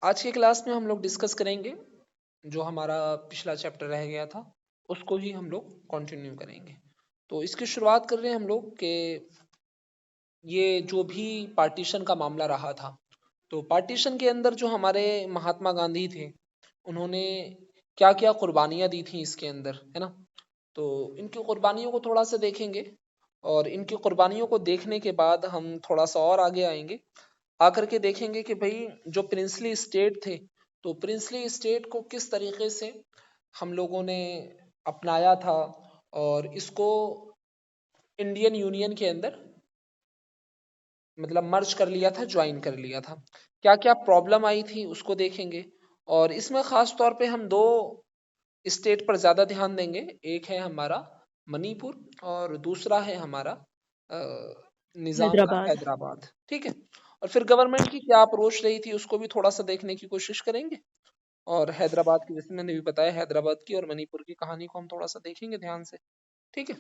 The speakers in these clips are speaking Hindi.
आज की क्लास में हम लोग डिस्कस करेंगे जो हमारा पिछला चैप्टर रह गया था उसको ही हम लोग कंटिन्यू करेंगे। तो इसकी शुरुआत कर रहे हैं हम लोग कि ये जो भी पार्टीशन का मामला रहा था, तो पार्टीशन के अंदर जो हमारे महात्मा गांधी थे उन्होंने क्या क्या कुर्बानियाँ दी थी इसके अंदर, है ना। तो इनकी कुर्बानियों को थोड़ा सा देखेंगे और इनकी कुर्बानियों को देखने के बाद हम थोड़ा सा और आगे आएंगे, आकर के देखेंगे कि भाई जो प्रिंसली स्टेट थे, तो प्रिंसली स्टेट को किस तरीके से हम लोगों ने अपनाया था और इसको इंडियन यूनियन के अंदर मतलब मर्ज कर लिया था, ज्वाइन कर लिया था। क्या क्या प्रॉब्लम आई थी उसको देखेंगे और इसमें खास तौर पे हम दो स्टेट पर ज्यादा ध्यान देंगे। एक है हमारा मणिपुर और दूसरा है हमारा अ, निजाम का हैदराबाद। हैदराबाद। ठीक है। और फिर गवर्नमेंट की क्या अप्रोच रही थी उसको भी थोड़ा सा देखने की कोशिश करेंगे और हैदराबाद की, जैसे मैंने भी बताया, हैदराबाद की और मणिपुर की कहानी को हम थोड़ा सा देखेंगे ध्यान से। ठीक है।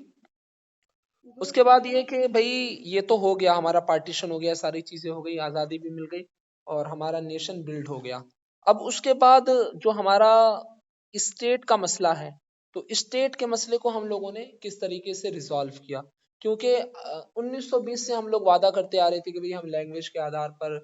उसके बाद ये कि भाई ये तो हो गया, हमारा पार्टीशन हो गया, सारी चीजें हो गई, आजादी भी मिल गई और हमारा नेशन बिल्ड हो गया। अब उसके बाद जो हमारा स्टेट का मसला है, तो स्टेट के मसले को हम लोगों ने किस तरीके से रिजॉल्व किया, क्योंकि 1920 से हम लोग वादा करते आ रहे थे कि भाई हम लैंग्वेज के आधार पर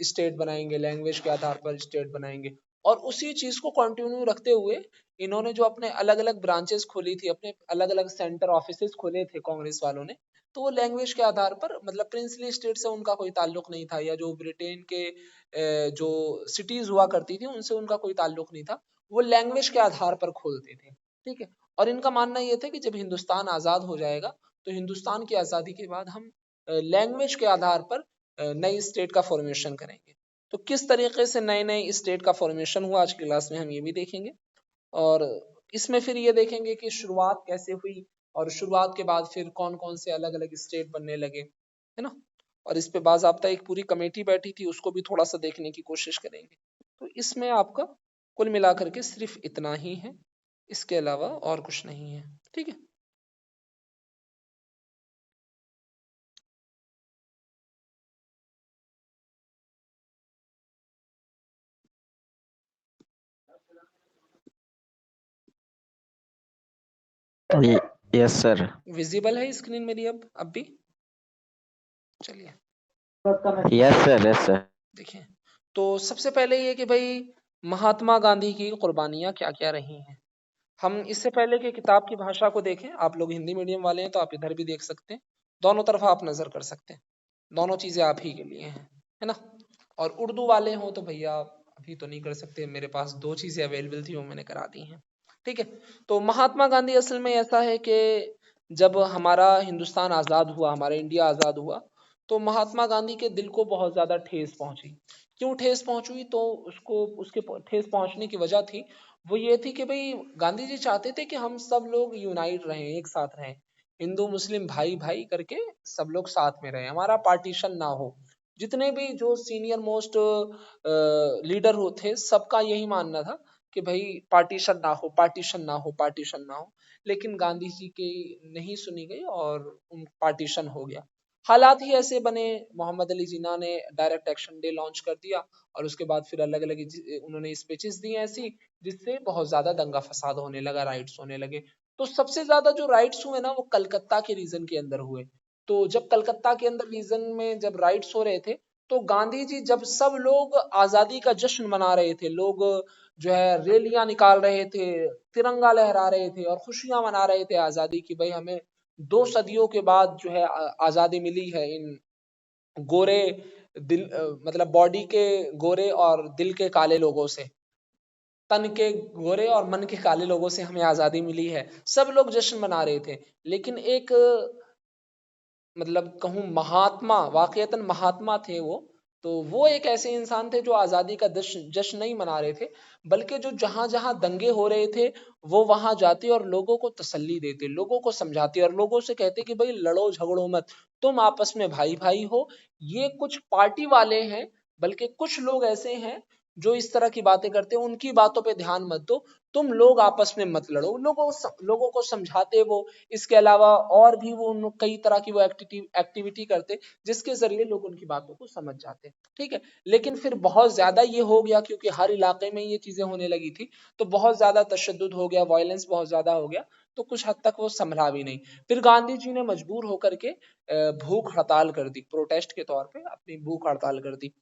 स्टेट बनाएंगे, लैंग्वेज के आधार पर स्टेट बनाएंगे। और उसी चीज को कंटिन्यू रखते हुए इन्होंने जो अपने अलग अलग ब्रांचेस खोली थी, अपने अलग अलग सेंटर ऑफिसेस खोले थे कांग्रेस वालों ने, तो वो लैंग्वेज के आधार पर, मतलब प्रिंसली स्टेट से उनका कोई ताल्लुक नहीं था, या जो ब्रिटेन के जो सिटीज हुआ करती थी उनसे उनका कोई ताल्लुक नहीं था, वो लैंग्वेज के आधार पर खोलते थे। ठीक है। और इनका मानना ये था कि जब हिंदुस्तान आजाद हो जाएगा तो हिंदुस्तान की आजादी के बाद हम लैंग्वेज के आधार पर नई स्टेट का फॉर्मेशन करेंगे। तो किस तरीके से नए नए स्टेट का फॉर्मेशन हुआ आज की क्लास में हम ये भी देखेंगे और इसमें फिर ये देखेंगे कि शुरुआत कैसे हुई और शुरुआत के बाद फिर कौन कौन से अलग अलग स्टेट बनने लगे, है ना। और इस पे बाज़ाब्ता एक पूरी कमेटी बैठी थी, उसको भी थोड़ा सा देखने की कोशिश करेंगे। तो इसमें आपका कुल मिलाकर के सिर्फ इतना ही है, इसके अलावा और कुछ नहीं है। ठीक है। Yes sir. विजिबल है स्क्रीन मेरी अब भी? चलिए यस सर, यस सर। देखिए। तो सबसे पहले ये कि भाई महात्मा गांधी की कुर्बानियां क्या क्या रही हैं। हम इससे पहले कि किताब की भाषा को देखें, आप लोग हिंदी मीडियम वाले हैं तो आप इधर भी देख सकते हैं, दोनों तरफ आप नजर कर सकते हैं, दोनों चीजें आप ही के लिए हैं, है ना। और उर्दू वाले हो तो भैया अभी तो नहीं कर सकते, मेरे पास दो चीजें अवेलेबल थी वो मैंने करा दी हैं। ठीक है। तो महात्मा गांधी असल में ऐसा है कि जब हमारा हिंदुस्तान आजाद हुआ, हमारा इंडिया आजाद हुआ, तो महात्मा गांधी के दिल को बहुत ज्यादा ठेस पहुंची। क्यों ठेस पहुंची? तो उसको उसके ठेस पहुंचने की वजह थी, वो ये थी कि भाई गांधी जी चाहते थे कि हम सब लोग यूनाइट रहें, एक साथ रहें, हिंदू मुस्लिम भाई भाई करके सब लोग साथ में रहें, हमारा पार्टीशन ना हो। जितने भी जो सीनियर मोस्ट लीडर थे सबका यही मानना था कि भाई पार्टीशन ना हो, पार्टीशन ना हो, पार्टीशन ना हो। लेकिन गांधी जी की नहीं सुनी गई और पार्टीशन हो गया। हालात ही ऐसे बने, मोहम्मद अली जिन्ना ने डायरेक्ट एक्शन डे लॉन्च कर दिया और उसके बाद फिर अलग अलग उन्होंने स्पीचेस दी ऐसी जिससे बहुत ज्यादा दंगा फसाद होने लगा, राइट्स होने लगे। तो सबसे ज्यादा जो राइट्स हुए ना वो कलकत्ता के रीजन के अंदर हुए। तो जब कलकत्ता के अंदर रीजन में जब राइट्स हो रहे थे, तो गांधी जी जब सब लोग आजादी का जश्न मना रहे थे, लोग जो है रैलियां निकाल रहे थे, तिरंगा लहरा रहे थे और खुशियां मना रहे थे आजादी की, भाई हमें 2 सदियों के बाद जो है आजादी मिली है इन गोरे दिल मतलब बॉडी के गोरे और दिल के काले लोगों से, तन के गोरे और मन के काले लोगों से हमें आजादी मिली है। सब लोग जश्न मना रहे थे। लेकिन एक मतलब कहूँ महात्मा, वाकईतन महात्मा थे वो, तो वो एक ऐसे इंसान थे जो आजादी का जश्न जश्न नहीं मना रहे थे, बल्कि जो जहां जहां दंगे हो रहे थे वो वहां जाते और लोगों को तसल्ली देते, लोगों को समझाते और लोगों से कहते कि भाई लड़ो झगड़ो मत, तुम आपस में भाई भाई हो। ये कुछ पार्टी वाले हैं, बल्कि कुछ लोग ऐसे हैं जो इस तरह की बातें करते हैं उनकी बातों पे ध्यान मत दो, तुम लोग आपस में मत लड़ो, लोगों को समझाते वो। इसके अलावा और भी वो कई तरह की वो एक्टिविटी करते जिसके जरिए लोग उनकी बातों को समझ जाते, ठीक है। लेकिन फिर बहुत ज्यादा ये हो गया, क्योंकि हर इलाके में ये चीजें होने लगी थी, तो बहुत ज्यादा तशद्दुद हो गया, वायलेंस बहुत ज्यादा हो गया, तो कुछ हद तक वो संभला भी नहीं। फिर गांधी जी ने मजबूर होकर के भूख हड़ताल कर दी, प्रोटेस्ट के तौर पे अपनी भूख हड़ताल कर दी,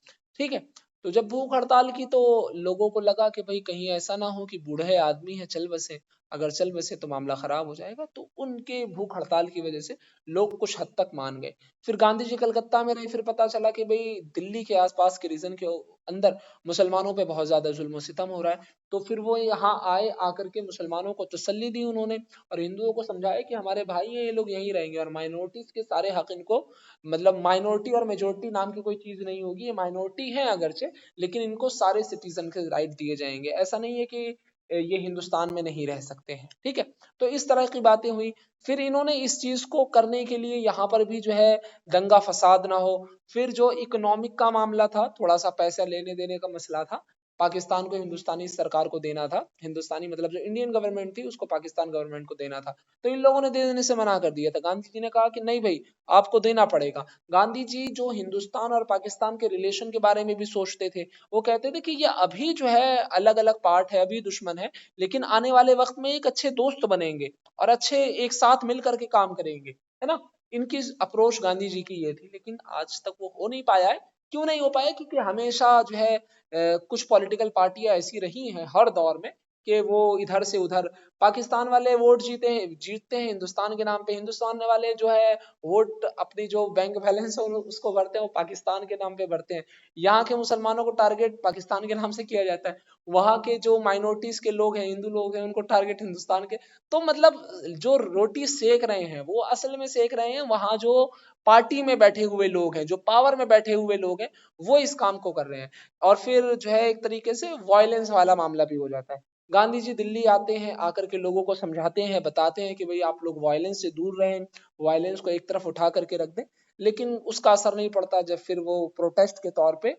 ठीक है। तो जब भूख हड़ताल की तो लोगों को लगा कि भाई कहीं ऐसा ना हो कि बूढ़े आदमी है चल बसे, अगर चल बसे तो मामला खराब हो जाएगा, तो उनके भूख हड़ताल की वजह से लोग कुछ हद तक मान गए। फिर गांधी जी कलकत्ता में रहे, फिर पता चला कि भाई दिल्ली के आसपास के रीजन के अंदर मुसलमानों पे बहुत ज्यादा जुल्म सितम हो रहा है, तो फिर वो यहाँ आए, आकर के मुसलमानों को तसल्ली दी उन्होंने, और हिंदुओं को समझाया कि हमारे भाई हैं, ये लोग यहीं रहेंगे, और माइनॉरिटीज के सारे हक इनको, मतलब माइनॉरिटी और मेजोरिटी नाम की कोई चीज नहीं होगी, ये माइनॉरिटी है अगरचे, लेकिन इनको सारे सिटीजन के राइट दिए जाएंगे, ऐसा नहीं है कि ये हिंदुस्तान में नहीं रह सकते हैं, ठीक है। तो इस तरह की बातें हुई। फिर इन्होंने इस चीज को करने के लिए यहाँ पर भी जो है दंगा फसाद ना हो, फिर जो इकोनॉमिक का मामला था, थोड़ा सा पैसा लेने देने का मसला था, पाकिस्तान को हिंदुस्तानी सरकार को देना था, हिंदुस्तानी मतलब जो इंडियन गवर्नमेंट थी उसको पाकिस्तान गवर्नमेंट को देना था, तो इन लोगों ने देने से मना कर दिया था। गांधी जी ने कहा कि नहीं भाई, आपको देना पड़ेगा। गांधी जी जो हिंदुस्तान और पाकिस्तान के रिलेशन के बारे में भी सोचते थे, वो कहते थे कि ये अभी जो है अलग अलग पार्ट है, अभी दुश्मन है, लेकिन आने वाले वक्त में एक अच्छे दोस्त बनेंगे और अच्छे एक साथ मिल करके काम करेंगे, है ना। इनकी अप्रोच गांधी जी की ये थी, लेकिन आज तक वो हो नहीं पाया है। क्यों नहीं हो पाया? क्योंकि हमेशा जो है कुछ पॉलिटिकल पार्टियां ऐसी रही हैं हर दौर में कि वो इधर से उधर, पाकिस्तान वाले वोट जीतते हैं हिंदुस्तान के नाम पे, हिंदुस्तान वाले जो है वोट अपनी जो बैंक बैलेंस है उसको भरते हैं, वो पाकिस्तान के नाम पे भरते हैं। यहाँ के मुसलमानों को टारगेट पाकिस्तान के नाम से किया जाता है, वहां के जो माइनॉरिटीज के लोग हैं, हिंदू लोग हैं, उनको टारगेट हिंदुस्तान के। तो मतलब जो रोटी सेक रहे हैं वो असल में सेक रहे हैं वहां जो पार्टी में बैठे हुए लोग हैं, जो पावर में बैठे हुए लोग हैं, वो इस काम को कर रहे हैं। और फिर जो है एक तरीके से वायलेंस वाला मामला भी हो जाता है। गांधी जी दिल्ली आते हैं, आकर के लोगों को समझाते हैं, बताते हैं कि भाई आप लोग वायलेंस से दूर रहें, वायलेंस को एक तरफ उठा करके रख दें, लेकिन उसका असर नहीं पड़ता। जब फिर वो प्रोटेस्ट के तौर पे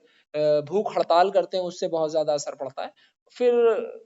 भूख हड़ताल करते हैं, उससे बहुत ज्यादा असर पड़ता है। फिर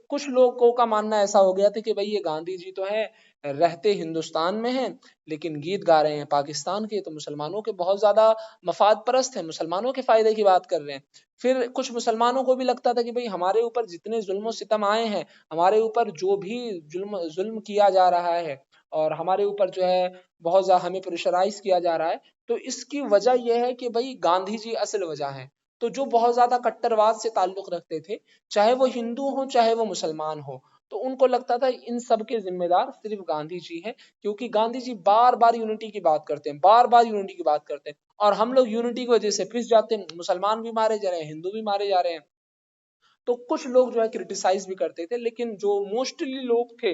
कुछ लोगों का मानना ऐसा हो गया था कि भाई ये गांधी जी तो है, रहते हिंदुस्तान में हैं, लेकिन गीत गा रहे हैं पाकिस्तान के, तो मुसलमानों के बहुत ज्यादा मफाद परस्त है, मुसलमानों के फायदे की बात कर रहे हैं। फिर कुछ मुसलमानों को भी लगता था कि भाई हमारे ऊपर जितने जुल्म सितम आए हैं, हमारे ऊपर जो भी जुल्म जुल्म किया जा रहा है, और हमारे ऊपर जो है बहुत ज्यादा हमें प्रेशराइज किया जा रहा है, तो इसकी वजह यह है कि भाई गांधी जी असल वजह है। तो जो बहुत ज्यादा कट्टरवाद से ताल्लुक रखते थे, चाहे वो हिंदू हो चाहे वो मुसलमान हो, तो उनको लगता था इन सब के जिम्मेदार सिर्फ गांधी जी हैं, क्योंकि गांधी जी बार बार यूनिटी की बात करते हैं, बार बार यूनिटी की बात करते हैं, और हम लोग यूनिटी की वजह से पिस जाते हैं, मुसलमान भी मारे जा रहे हैं, हिंदू भी मारे जा रहे हैं। तो कुछ लोग जो है क्रिटिसाइज भी करते थे, लेकिन जो मोस्टली लोग थे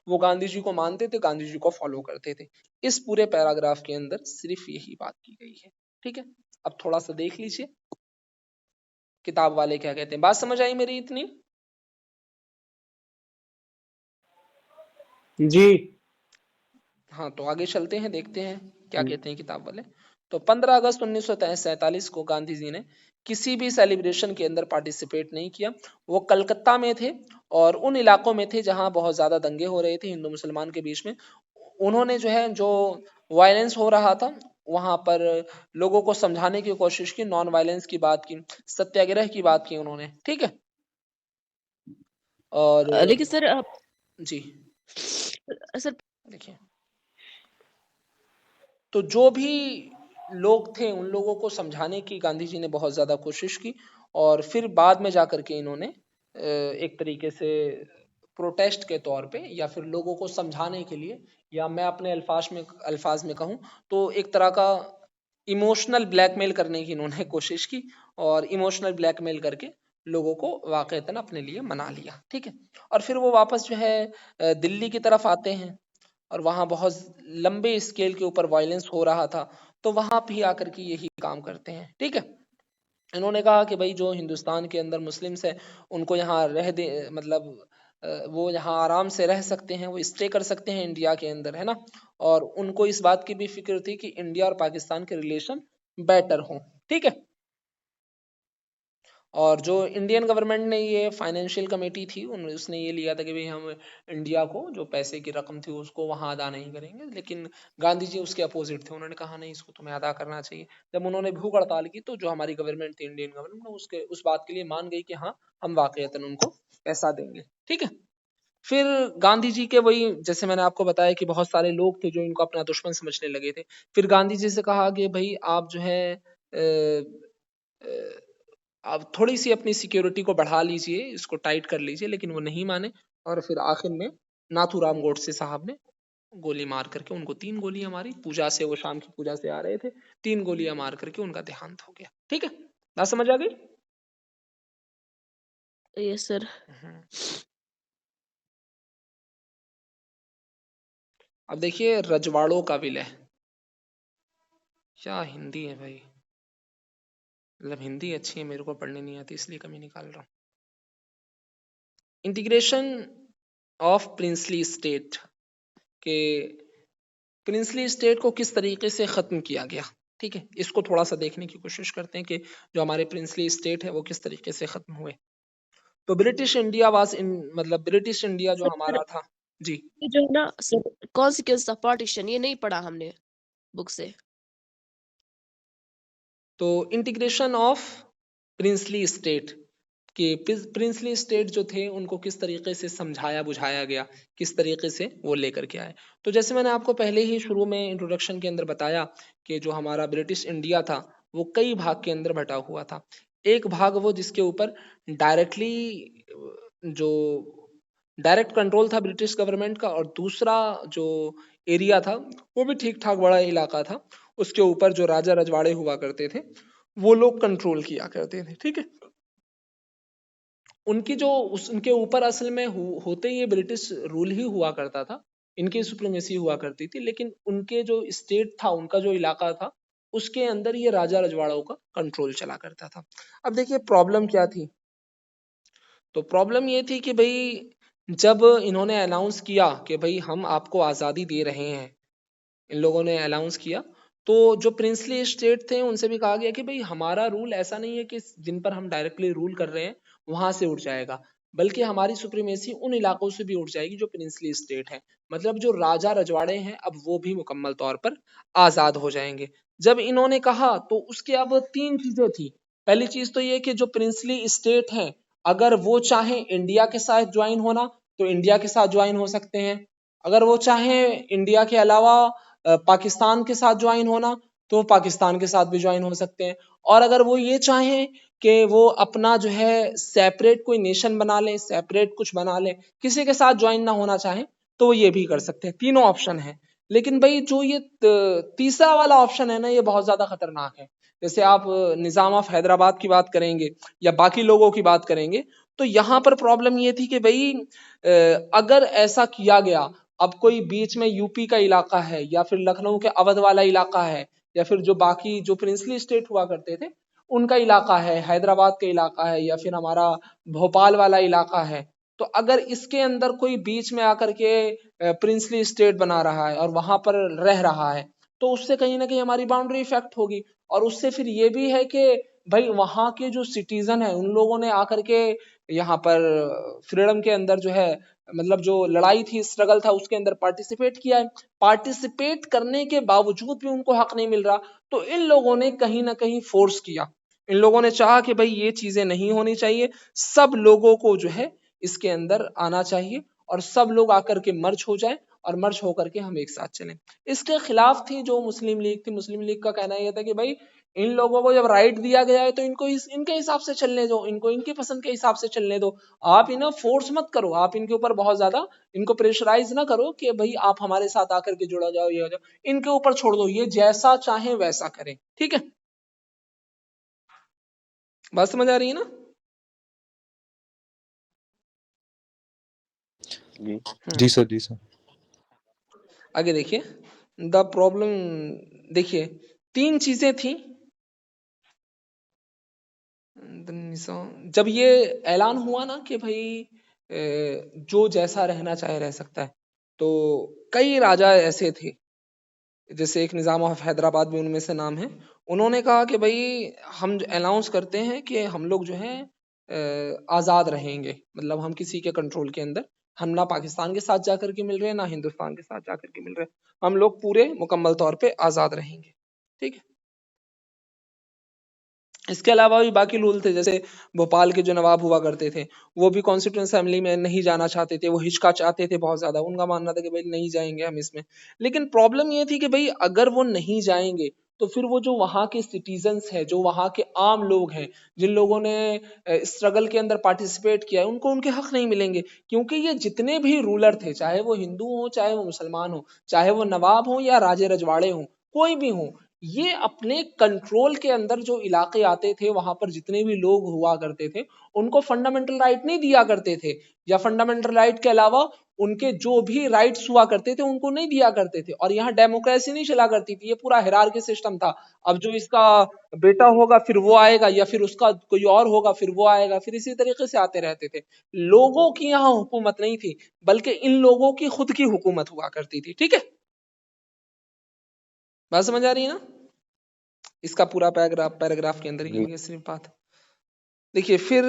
वो गांधी जी को मानते थे, गांधी जी को फॉलो करते थे। इस पूरे पैराग्राफ के अंदर सिर्फ यही बात की गई है, ठीक है। अब थोड़ा सा देख लीजिए किताब वाले क्या कहते हैं। बात समझ आई मेरी इतनी? जी। हाँ, तो आगे चलते हैं, देखते हैं क्या कहते हैं किताब वाले। तो 15 अगस्त 1947 को गांधी जी ने किसी भी सेलिब्रेशन के अंदर पार्टिसिपेट नहीं किया। वो कलकत्ता में थे और उन इलाकों में थे जहां बहुत ज्यादा दंगे हो रहे थे हिंदू मुसलमान के बीच में। उन्होंने जो है जो वायलेंस हो रहा था वहां पर लोगों को समझाने की कोशिश की, नॉन वायलेंस की बात की, सत्याग्रह की बात की उन्होंने, ठीक है। और लेकिन सर जी सर देखिए, तो जो भी लोग थे उन लोगों को समझाने की गांधी जी ने बहुत ज्यादा कोशिश की, और फिर बाद में जाकर के इन्होंने एक तरीके से प्रोटेस्ट के तौर पे या फिर लोगों को समझाने के लिए, या मैं अपने अल्फाज में कहूँ तो एक तरह का इमोशनल ब्लैकमेल करने की इन्होंने कोशिश की, और इमोशनल ब्लैकमेल करके लोगों को वाकईतन अपने लिए मना लिया, ठीक है। और फिर वो वापस जो है दिल्ली की तरफ आते हैं, और वहां बहुत लंबे स्केल के ऊपर वायलेंस हो रहा था, तो वहां भी आकर के यही काम करते हैं, ठीक है। इन्होंने कहा कि भाई जो हिंदुस्तान के अंदर मुस्लिम्स है उनको यहाँ रह दे, मतलब वो यहाँ आराम से रह सकते हैं, वो स्टे कर सकते हैं इंडिया के अंदर, है ना। और उनको इस बात की भी फिक्र थी कि इंडिया और पाकिस्तान के रिलेशन बेटर हों, ठीक है। और जो इंडियन गवर्नमेंट ने ये फाइनेंशियल कमेटी थी उसने ये लिया था कि भाई हम इंडिया को जो पैसे की रकम थी उसको वहां अदा नहीं करेंगे, लेकिन गांधी जी उसके अपोजिट थे। उन्होंने कहा नहीं, इसको तुम्हें अदा करना चाहिए। जब उन्होंने भूख हड़ताल की तो जो हमारी गवर्नमेंट थी, इंडियन गवर्नमेंट, उसके उस बात के लिए मान गई कि हाँ हम वाकईतन उनको पैसा देंगे। ठीक है। फिर गांधी जी के वही, जैसे मैंने आपको बताया कि बहुत सारे लोग थे जो इनको अपना दुश्मन समझने लगे थे। फिर गांधी जी से कहा कि भाई आप जो है आप थोड़ी सी अपनी सिक्योरिटी को बढ़ा लीजिए, इसको टाइट कर लीजिए, लेकिन वो नहीं माने। और फिर आखिर में नाथूराम गोडसे साहब ने गोली मार करके उनको 3 गोलियां मारी। पूजा से, वो शाम की पूजा से आ रहे थे, 3 गोलियां मार करके उनका देहांत हो गया। ठीक है, बात समझ आ गई? Yes sir. अब देखिए रजवाड़ों का विलय। क्या हिंदी है भाई, मतलब हिंदी अच्छी है, मेरे को पढ़ने नहीं आती इसलिए कमी निकाल रहा हूँ। इंटीग्रेशन ऑफ प्रिंसली स्टेट के, प्रिंसली स्टेट को किस तरीके से खत्म किया गया। ठीक है, इसको थोड़ा सा देखने की कोशिश करते हैं कि जो हमारे प्रिंसली स्टेट है वो किस तरीके से खत्म हुए। तो ब्रिटिश इंडिया वाज इन, मतलब ब्रिटिश इंडिया जो सर हमारा था जी। ये जो है ना सर, कॉन्सिक्वेंस ऑफ पार्टीशन, ये नहीं पढ़ा हमने बुक से। तो इंटीग्रेशन ऑफ प्रिंसली स्टेट कि प्रिंसली स्टेट जो थे उनको किस तरीके से समझाया बुझाया गया, किस तरीके से वो लेकर के आए। तो जैसे मैंने आपको पहले ही शुरू में इंट्रोडक्शन के अंदर बताया कि जो हमारा ब्रिटिश इंडिया था वो कई भाग के अंदर बटा हुआ था। एक भाग वो जिसके ऊपर डायरेक्टली जो डायरेक्ट कंट्रोल था ब्रिटिश गवर्नमेंट का, और दूसरा जो एरिया था वो भी ठीक ठाक बड़ा इलाका था, उसके ऊपर जो राजा रजवाड़े हुआ करते थे वो लोग कंट्रोल किया करते थे। ठीक है, उनकी जो उनके ऊपर असल में होते ये ब्रिटिश रूल ही हुआ करता था, इनकी सुप्रीमेसी हुआ करती थी, लेकिन उनके जो स्टेट था, उनका जो इलाका था, उसके अंदर ये राजा रजवाड़ों का कंट्रोल चला करता था। अब देखिए प्रॉब्लम क्या थी। तो प्रॉब्लम ये थी कि भाई जब इन्होंने अनाउंस किया कि भाई हम आपको आज़ादी दे रहे हैं, इन लोगों ने अनाउंस किया, तो जो प्रिंसली स्टेट थे उनसे भी कहा गया कि भाई हमारा रूल ऐसा नहीं है कि जिन पर हम डायरेक्टली रूल कर रहे हैं वहां से उठ जाएगा, बल्कि हमारी सुप्रीमेसी उन इलाकों से भी उठ जाएगी जो प्रिंसली स्टेट है। मतलब जो राजा रजवाड़े हैं अब वो भी मुकम्मल तौर पर आजाद हो जाएंगे। जब इन्होंने कहा तो उसके अब 3 चीजें थी। पहली चीज तो ये कि जो प्रिंसली स्टेट हैं अगर वो चाहे इंडिया के साथ ज्वाइन होना तो इंडिया के साथ ज्वाइन हो सकते हैं, अगर वो चाहे इंडिया के अलावा पाकिस्तान के साथ ज्वाइन होना तो पाकिस्तान के साथ भी ज्वाइन हो सकते हैं, और अगर वो ये चाहें कि वो अपना जो है सेपरेट कोई नेशन बना ले, सेपरेट कुछ बना ले, किसी के साथ ज्वाइन ना होना चाहे तो वो ये भी कर सकते हैं। तीनों ऑप्शन है। लेकिन भाई जो ये तीसरा वाला ऑप्शन है ना, ये बहुत ज्यादा खतरनाक है। जैसे आप निजाम ऑफ हैदराबाद की बात करेंगे या बाकी लोगों की बात करेंगे, तो यहाँ पर प्रॉब्लम ये थी कि भाई अगर ऐसा किया गया, अब कोई बीच में यूपी का इलाका है या फिर लखनऊ के अवध वाला इलाका है या फिर जो बाकी जो प्रिंसली स्टेट हुआ करते थे उनका इलाका है, हैदराबाद का इलाका है या फिर हमारा भोपाल वाला इलाका है, तो अगर इसके अंदर कोई बीच में आकर के प्रिंसली स्टेट बना रहा है और वहां पर रह रहा है तो उससे कहीं ना कहीं हमारी बाउंड्री इफेक्ट होगी। और उससे फिर ये भी है कि भाई वहां के जो सिटीजन है उन लोगों ने आकर के यहाँ पर फ्रीडम के अंदर जो है, मतलब जो लड़ाई थी, स्ट्रगल था, उसके अंदर पार्टिसिपेट किया है। पार्टिसिपेट करने के बावजूद भी उनको हक नहीं मिल रहा, तो इन लोगों ने कहीं ना कहीं फोर्स किया। इन लोगों ने चाहा कि भाई ये चीजें नहीं होनी चाहिए, सब लोगों को जो है इसके अंदर आना चाहिए और सब लोग आकर के मर्ज हो जाए और मर्ज होकर के हम एक साथ चलें। इसके खिलाफ थी जो मुस्लिम लीग थी। मुस्लिम लीग का कहना यह था कि भाई इन लोगों को जब राइट दिया गया है तो इनको इनके हिसाब से चलने दो, इनको इनकी पसंद के हिसाब से चलने दो, आप इन्हें फोर्स मत करो, आप इनके ऊपर बहुत ज्यादा इनको प्रेशराइज ना करो कि भाई आप हमारे साथ आकर के जुड़ा जाओ, ये हो जाओ, इनके ऊपर छोड़ दो, ये जैसा चाहे वैसा करें। ठीक है, बात समझ आ रही है ना? जी सर, जी सर। आगे देखिए द प्रॉब्लम। देखिए 3 चीजें थी। जब ये ऐलान हुआ ना कि भाई जो जैसा रहना चाहे रह सकता है, तो कई राजा ऐसे थे, जैसे एक निजाम ऑफ हैदराबाद भी उनमें से नाम है, उन्होंने कहा कि भाई हम अनाउंस करते हैं कि हम लोग जो है आज़ाद रहेंगे, मतलब हम किसी के कंट्रोल के अंदर, हम ना पाकिस्तान के साथ जाकर के मिल रहे हैं ना हिंदुस्तान के साथ जाकर के मिल रहे हैं, हम लोग पूरे मुकम्मल तौर पे आज़ाद रहेंगे। ठीक है, इसके अलावा भी बाकी रूल थे, जैसे भोपाल के जो नवाब हुआ करते थे वो भी कॉन्स्टिट्यूंट असेंबली में नहीं जाना चाहते थे, वो हिचकिचाते थे बहुत ज्यादा, उनका मानना था कि भाई नहीं जाएंगे हम इसमें। लेकिन प्रॉब्लम ये थी कि भाई अगर वो नहीं जाएंगे तो फिर वो जो वहाँ के सिटीजन्स हैं, जो वहाँ के आम लोग हैं, जिन लोगों ने स्ट्रगल के अंदर पार्टिसिपेट किया है, उनको उनके हक नहीं मिलेंगे। क्योंकि ये जितने भी रूलर थे, चाहे वो हिंदू हो चाहे वो मुसलमान हो, चाहे वो नवाब हो या राजे रजवाड़े हो, कोई भी हो, ये अपने कंट्रोल के अंदर जो इलाके आते थे, वहां पर जितने भी लोग हुआ करते थे, उनको फंडामेंटल राइट नहीं दिया करते थे, या फंडामेंटल राइट के अलावा उनके जो भी राइट्स हुआ करते थे उनको नहीं दिया करते थे। और यहाँ डेमोक्रेसी नहीं चला करती थी, ये पूरा हिरार्की सिस्टम था। अब जो इसका बेटा होगा फिर वो आएगा, या फिर उसका कोई और होगा फिर वो आएगा, फिर इसी तरीके से आते रहते थे। लोगों की यहाँ हुकूमत नहीं थी, बल्कि इन लोगों की खुद की हुकूमत हुआ करती थी। ठीक है, बात समझ आ रही है ना? इसका पूरा पैराग्राफ के अंदर जी ये सिर्फ बात। देखिए, फिर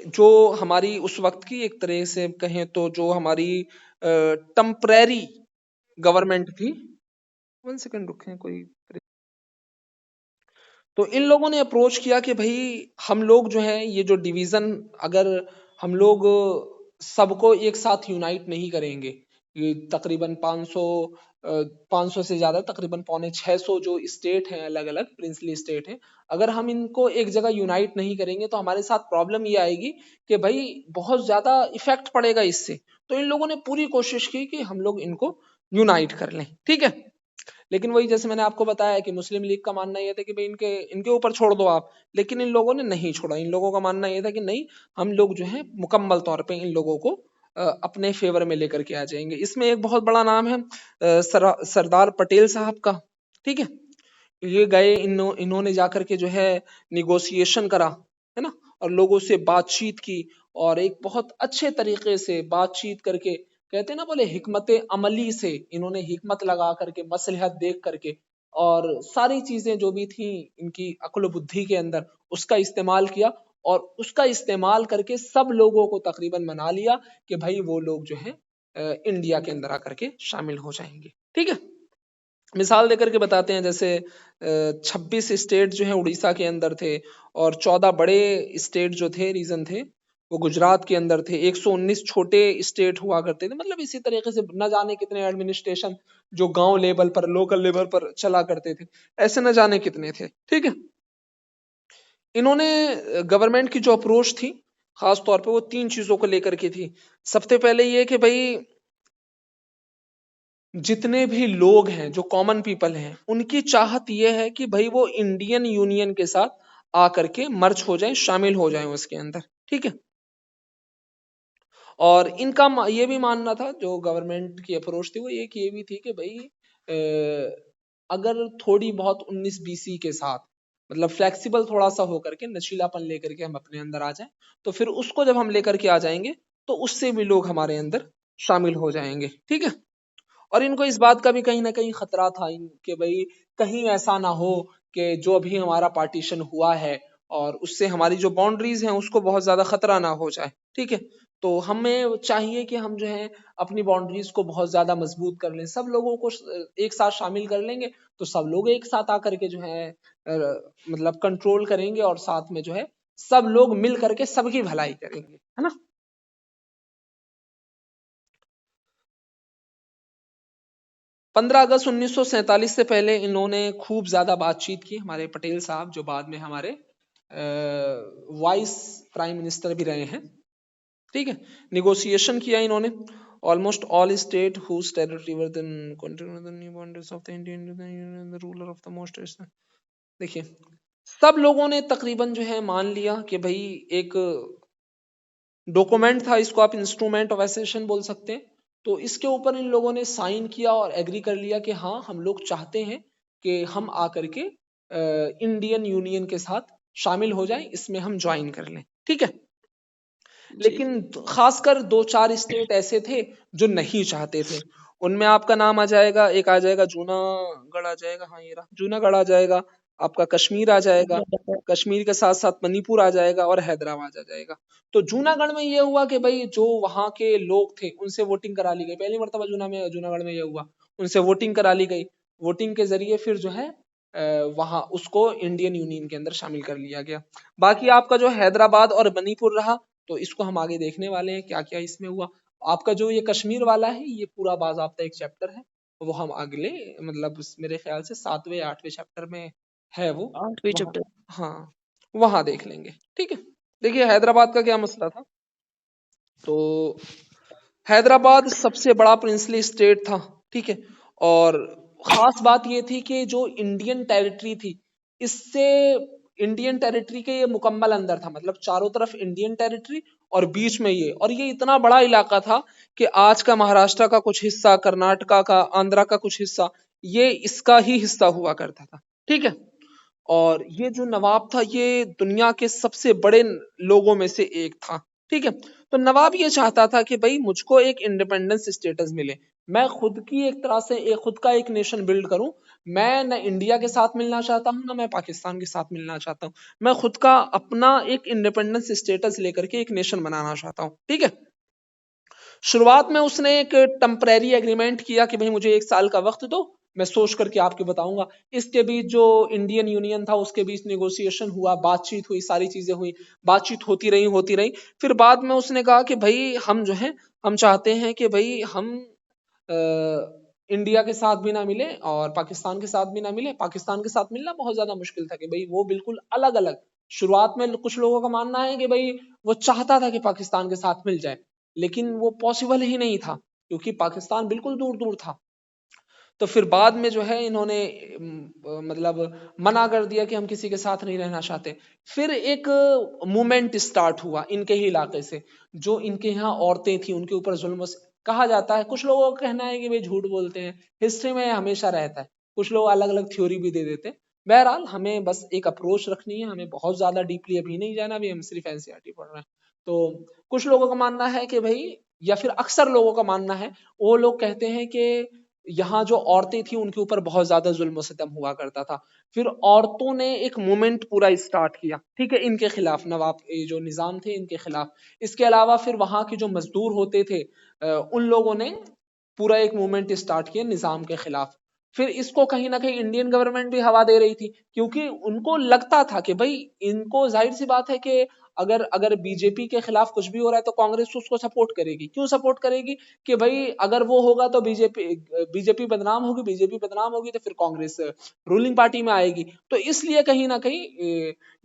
जो हमारी उस वक्त की एक तरह से कहें तो जो हमारी टेम्परेरी गवर्नमेंट थी, 1 सेकंड रुकें, कोई तो इन लोगों ने अप्रोच किया कि भाई हम लोग जो है ये जो डिवीजन, अगर हम लोग सबको एक साथ यूनाइट नहीं करेंगे, ये तकरीबन 500 से ज्यादा, तकरीबन 550 जो स्टेट हैं, अलग अलग प्रिंसली स्टेट हैं, अगर हम इनको एक जगह यूनाइट नहीं करेंगे तो हमारे साथ प्रॉब्लम ये आएगी कि भाई बहुत ज्यादा इफेक्ट पड़ेगा इससे। तो इन लोगों ने पूरी कोशिश की कि हम लोग इनको यूनाइट कर लें। ठीक है, लेकिन वही जैसे मैंने आपको बताया कि मुस्लिम लीग का मानना यह था कि भाई इनके इनके ऊपर छोड़ दो आप, लेकिन इन लोगों ने नहीं छोड़ा। इन लोगों का मानना यह था कि नहीं, हम लोग जो है मुकम्मल तौर पे इन लोगों को अपने फेवर में लेकर के आ जाएंगे। इसमें एक बहुत बड़ा नाम है सरदार पटेल साहब का। ठीक है, ये गए, इन्होंने जाकर के जो है निगोशिएशन करा, है ना, और लोगों से बातचीत की, और एक बहुत अच्छे तरीके से बातचीत करके, कहते हैं ना बोले हिकमत अमली से, इन्होंने हिकमत लगा करके, मसलहत देख करके, और सारी चीजें जो भी थी इनकी अक्ल बुद्धि के अंदर, उसका इस्तेमाल किया, और उसका इस्तेमाल करके सब लोगों को तकरीबन मना लिया कि भाई वो लोग जो है इंडिया के अंदर आकर के शामिल हो जाएंगे। ठीक है, मिसाल देकर के बताते हैं, जैसे 26 स्टेट जो है उड़ीसा के अंदर थे, और 14 बड़े स्टेट जो थे, रीजन थे, वो गुजरात के अंदर थे। 119 छोटे स्टेट हुआ करते थे। मतलब इसी तरीके से न जाने कितने एडमिनिस्ट्रेशन जो गांव लेवल पर, लोकल लेवल पर चला करते थे, ऐसे न जाने कितने थे। ठीक है, इन्होंने गवर्नमेंट की जो अप्रोच थी खास तौर पे वो 3 चीजों को लेकर के थी। सबसे पहले ये कि भाई जितने भी लोग हैं, जो कॉमन पीपल हैं, उनकी चाहत ये है कि भाई वो इंडियन यूनियन के साथ आकर के मर्ज हो जाएं, शामिल हो जाएं उसके अंदर। ठीक है, और इनका ये भी मानना था, जो गवर्नमेंट की अप्रोच थी वो एक ये भी थी कि भाई अगर थोड़ी बहुत 19 बीसी के साथ, मतलब फ्लेक्सिबल थोड़ा सा होकर के, नशीलापन लेकर के हम अपने अंदर आ जाएं, तो फिर उसको जब हम लेकर के आ जाएंगे तो उससे भी लोग हमारे अंदर शामिल हो जाएंगे। ठीक है, और इनको इस बात का भी कहीं ना कहीं खतरा था कि भाई कहीं ऐसा ना हो कि जो भी हमारा पार्टीशन हुआ है और उससे हमारी जो बाउंड्रीज हैं उसको बहुत ज्यादा खतरा ना हो जाए। ठीक है, तो हमें चाहिए कि हम जो है अपनी बाउंड्रीज को बहुत ज्यादा मजबूत कर लें, सब लोगों को एक साथ शामिल कर लेंगे, तो सब लोग एक साथ आकर के जो है मतलब कंट्रोल करेंगे, और साथ में जो है सब लोग मिल करके सबकी भलाई करेंगे, है ना। 15 अगस्त 1947 से पहले इन्होंने खूब ज्यादा बातचीत की, हमारे पटेल साहब, जो बाद में हमारे वाइस प्राइम मिनिस्टर भी रहे हैं। ठीक है, निगोशिएशन किया इन्होंने। Almost all state whose territory were then continue the new boundaries of the Indian the ruler of the most. देखिए, सब लोगों ने तकरीबन जो है मान लिया कि भाई एक डॉक्यूमेंट था, इसको आप इंस्ट्रूमेंट ऑफ एसेशन बोल सकते हैं, तो इसके ऊपर इन लोगों ने साइन किया और एग्री कर लिया कि हाँ, हम लोग चाहते हैं कि हम आकर के इंडियन यूनियन के साथ शामिल हो जाएं, इसमें हम ज्वाइन कर लें। ठीक है, लेकिन खासकर 2-4 स्टेट ऐसे थे जो नहीं चाहते थे। उनमें आपका नाम आ जाएगा, एक आ जाएगा जूनागढ़ आ जाएगा, हाँ ये रहा जूनागढ़ आ जाएगा, आपका कश्मीर आ जाएगा, कश्मीर के साथ साथ मणिपुर आ जाएगा और हैदराबाद आ जाएगा। तो जूनागढ़ में ये हुआ कि भाई जो वहां के लोग थे उनसे वोटिंग करा ली गई, पहली मर्तबा जूनागढ़ में ये हुआ, उनसे वोटिंग करा ली गई। वोटिंग के जरिए फिर जो है वहां उसको इंडियन यूनियन के अंदर शामिल कर लिया गया। बाकी आपका जो हैदराबाद और मणिपुर रहा, तो इसको हम आगे देखने वाले हैं क्या क्या इसमें हुआ। आपका जो ये कश्मीर वाला है ये पूरा बाज़ाब्ता एक चैप्टर है, वो हम अगले मतलब मेरे ख्याल से 7वें 8वें चैप्टर में है वो, 8वें वहाँ चैप्टर। हाँ वहां देख लेंगे। ठीक है, देखिए हैदराबाद का क्या मसला था। तो हैदराबाद सबसे बड़ा प्रिंसली स्टेट था, ठीक है, और खास बात ये थी कि जो इंडियन टेरिटरी थी इससे इंडियन टेरिटरी के ये मुकम्मल अंदर था, मतलब चारों तरफ इंडियन टेरिटरी और बीच में ये, और ये इतना बड़ा इलाका था कि आज का महाराष्ट्र का कुछ हिस्सा, कर्नाटका का, आंध्रा का कुछ हिस्सा, ये इसका ही हिस्सा हुआ करता था। ठीक है, और ये जो नवाब था ये दुनिया के सबसे बड़े लोगों में से एक था। ठीक है, तो नवाब ये चाहता था कि भाई मुझको एक इंडिपेंडेंस स्टेटस मिले, मैं खुद की एक तरह से खुद का एक नेशन बिल्ड करूं। मैं न इंडिया के साथ मिलना चाहता हूं, ना मैं पाकिस्तान के साथ मिलना चाहता हूं, मैं खुद का अपना एक इंडिपेंडेंस स्टेटस लेकर के एक नेशन बनाना चाहता हूं। ठीक है, शुरुआत में उसने एक टेम्परेरी एग्रीमेंट किया कि भाई मुझे 1 साल का वक्त दो, मैं सोच करके आपको बताऊंगा। इसके बीच जो इंडियन यूनियन था उसके बीच नेगोशिएशन हुआ, बातचीत हुई, सारी चीजें हुई, बातचीत होती रही। फिर बाद में उसने कहा कि भाई हम जो है हम चाहते हैं कि भाई हम इंडिया के साथ भी ना मिले और पाकिस्तान के साथ भी ना मिले। पाकिस्तान के साथ मिलना बहुत ज्यादा मुश्किल था कि भाई वो बिल्कुल अलग अलग, शुरुआत में कुछ लोगों का मानना है कि भाई वो चाहता था कि पाकिस्तान के साथ मिल जाए, लेकिन वो पॉसिबल ही नहीं था क्योंकि पाकिस्तान बिल्कुल दूर दूर था। तो फिर बाद में जो है इन्होंने मतलब मना कर दिया कि हम किसी के साथ नहीं रहना चाहते। फिर एक मूवमेंट स्टार्ट हुआ इनके ही इलाके से, जो इनके यहाँ औरतें थी उनके ऊपर जुल्म कहा जाता है, कुछ लोगों का कहना है कि भाई झूठ बोलते हैं, हिस्ट्री में हमेशा रहता है, कुछ लोग अलग अलग थ्योरी भी दे देते हैं। बहरहाल हमें बस एक अप्रोच रखनी है, हमें बहुत ज्यादा डीपली अभी नहीं जाना, अभी हम सिर्फ एनसीईआरटी पढ़ रहे हैं। तो कुछ लोगों का मानना है कि भाई, या फिर अक्सर लोगों का मानना है, वो लोग कहते हैं कि यहाँ जो औरतें थी उनके ऊपर बहुत ज्यादा जुल्म सितम हुआ करता था। फिर औरतों ने एक मूवमेंट पूरा स्टार्ट किया, ठीक है, इनके खिलाफ, नवाब ये जो निजाम थे इनके खिलाफ। इसके अलावा फिर वहां के जो मजदूर होते थे उन लोगों ने पूरा एक मूवमेंट स्टार्ट किया निजाम के खिलाफ। फिर इसको कहीं ना कहीं इंडियन गवर्नमेंट भी हवा दे रही थी, क्योंकि उनको लगता था कि भाई इनको जाहिर सी बात है कि अगर अगर बीजेपी के खिलाफ कुछ भी हो रहा है तो कांग्रेस उसको सपोर्ट करेगी। क्यों सपोर्ट करेगी? कि भाई अगर वो होगा तो बीजेपी बदनाम होगी, बीजेपी बदनाम होगी तो फिर कांग्रेस रूलिंग पार्टी में आएगी। तो इसलिए कहीं ना कहीं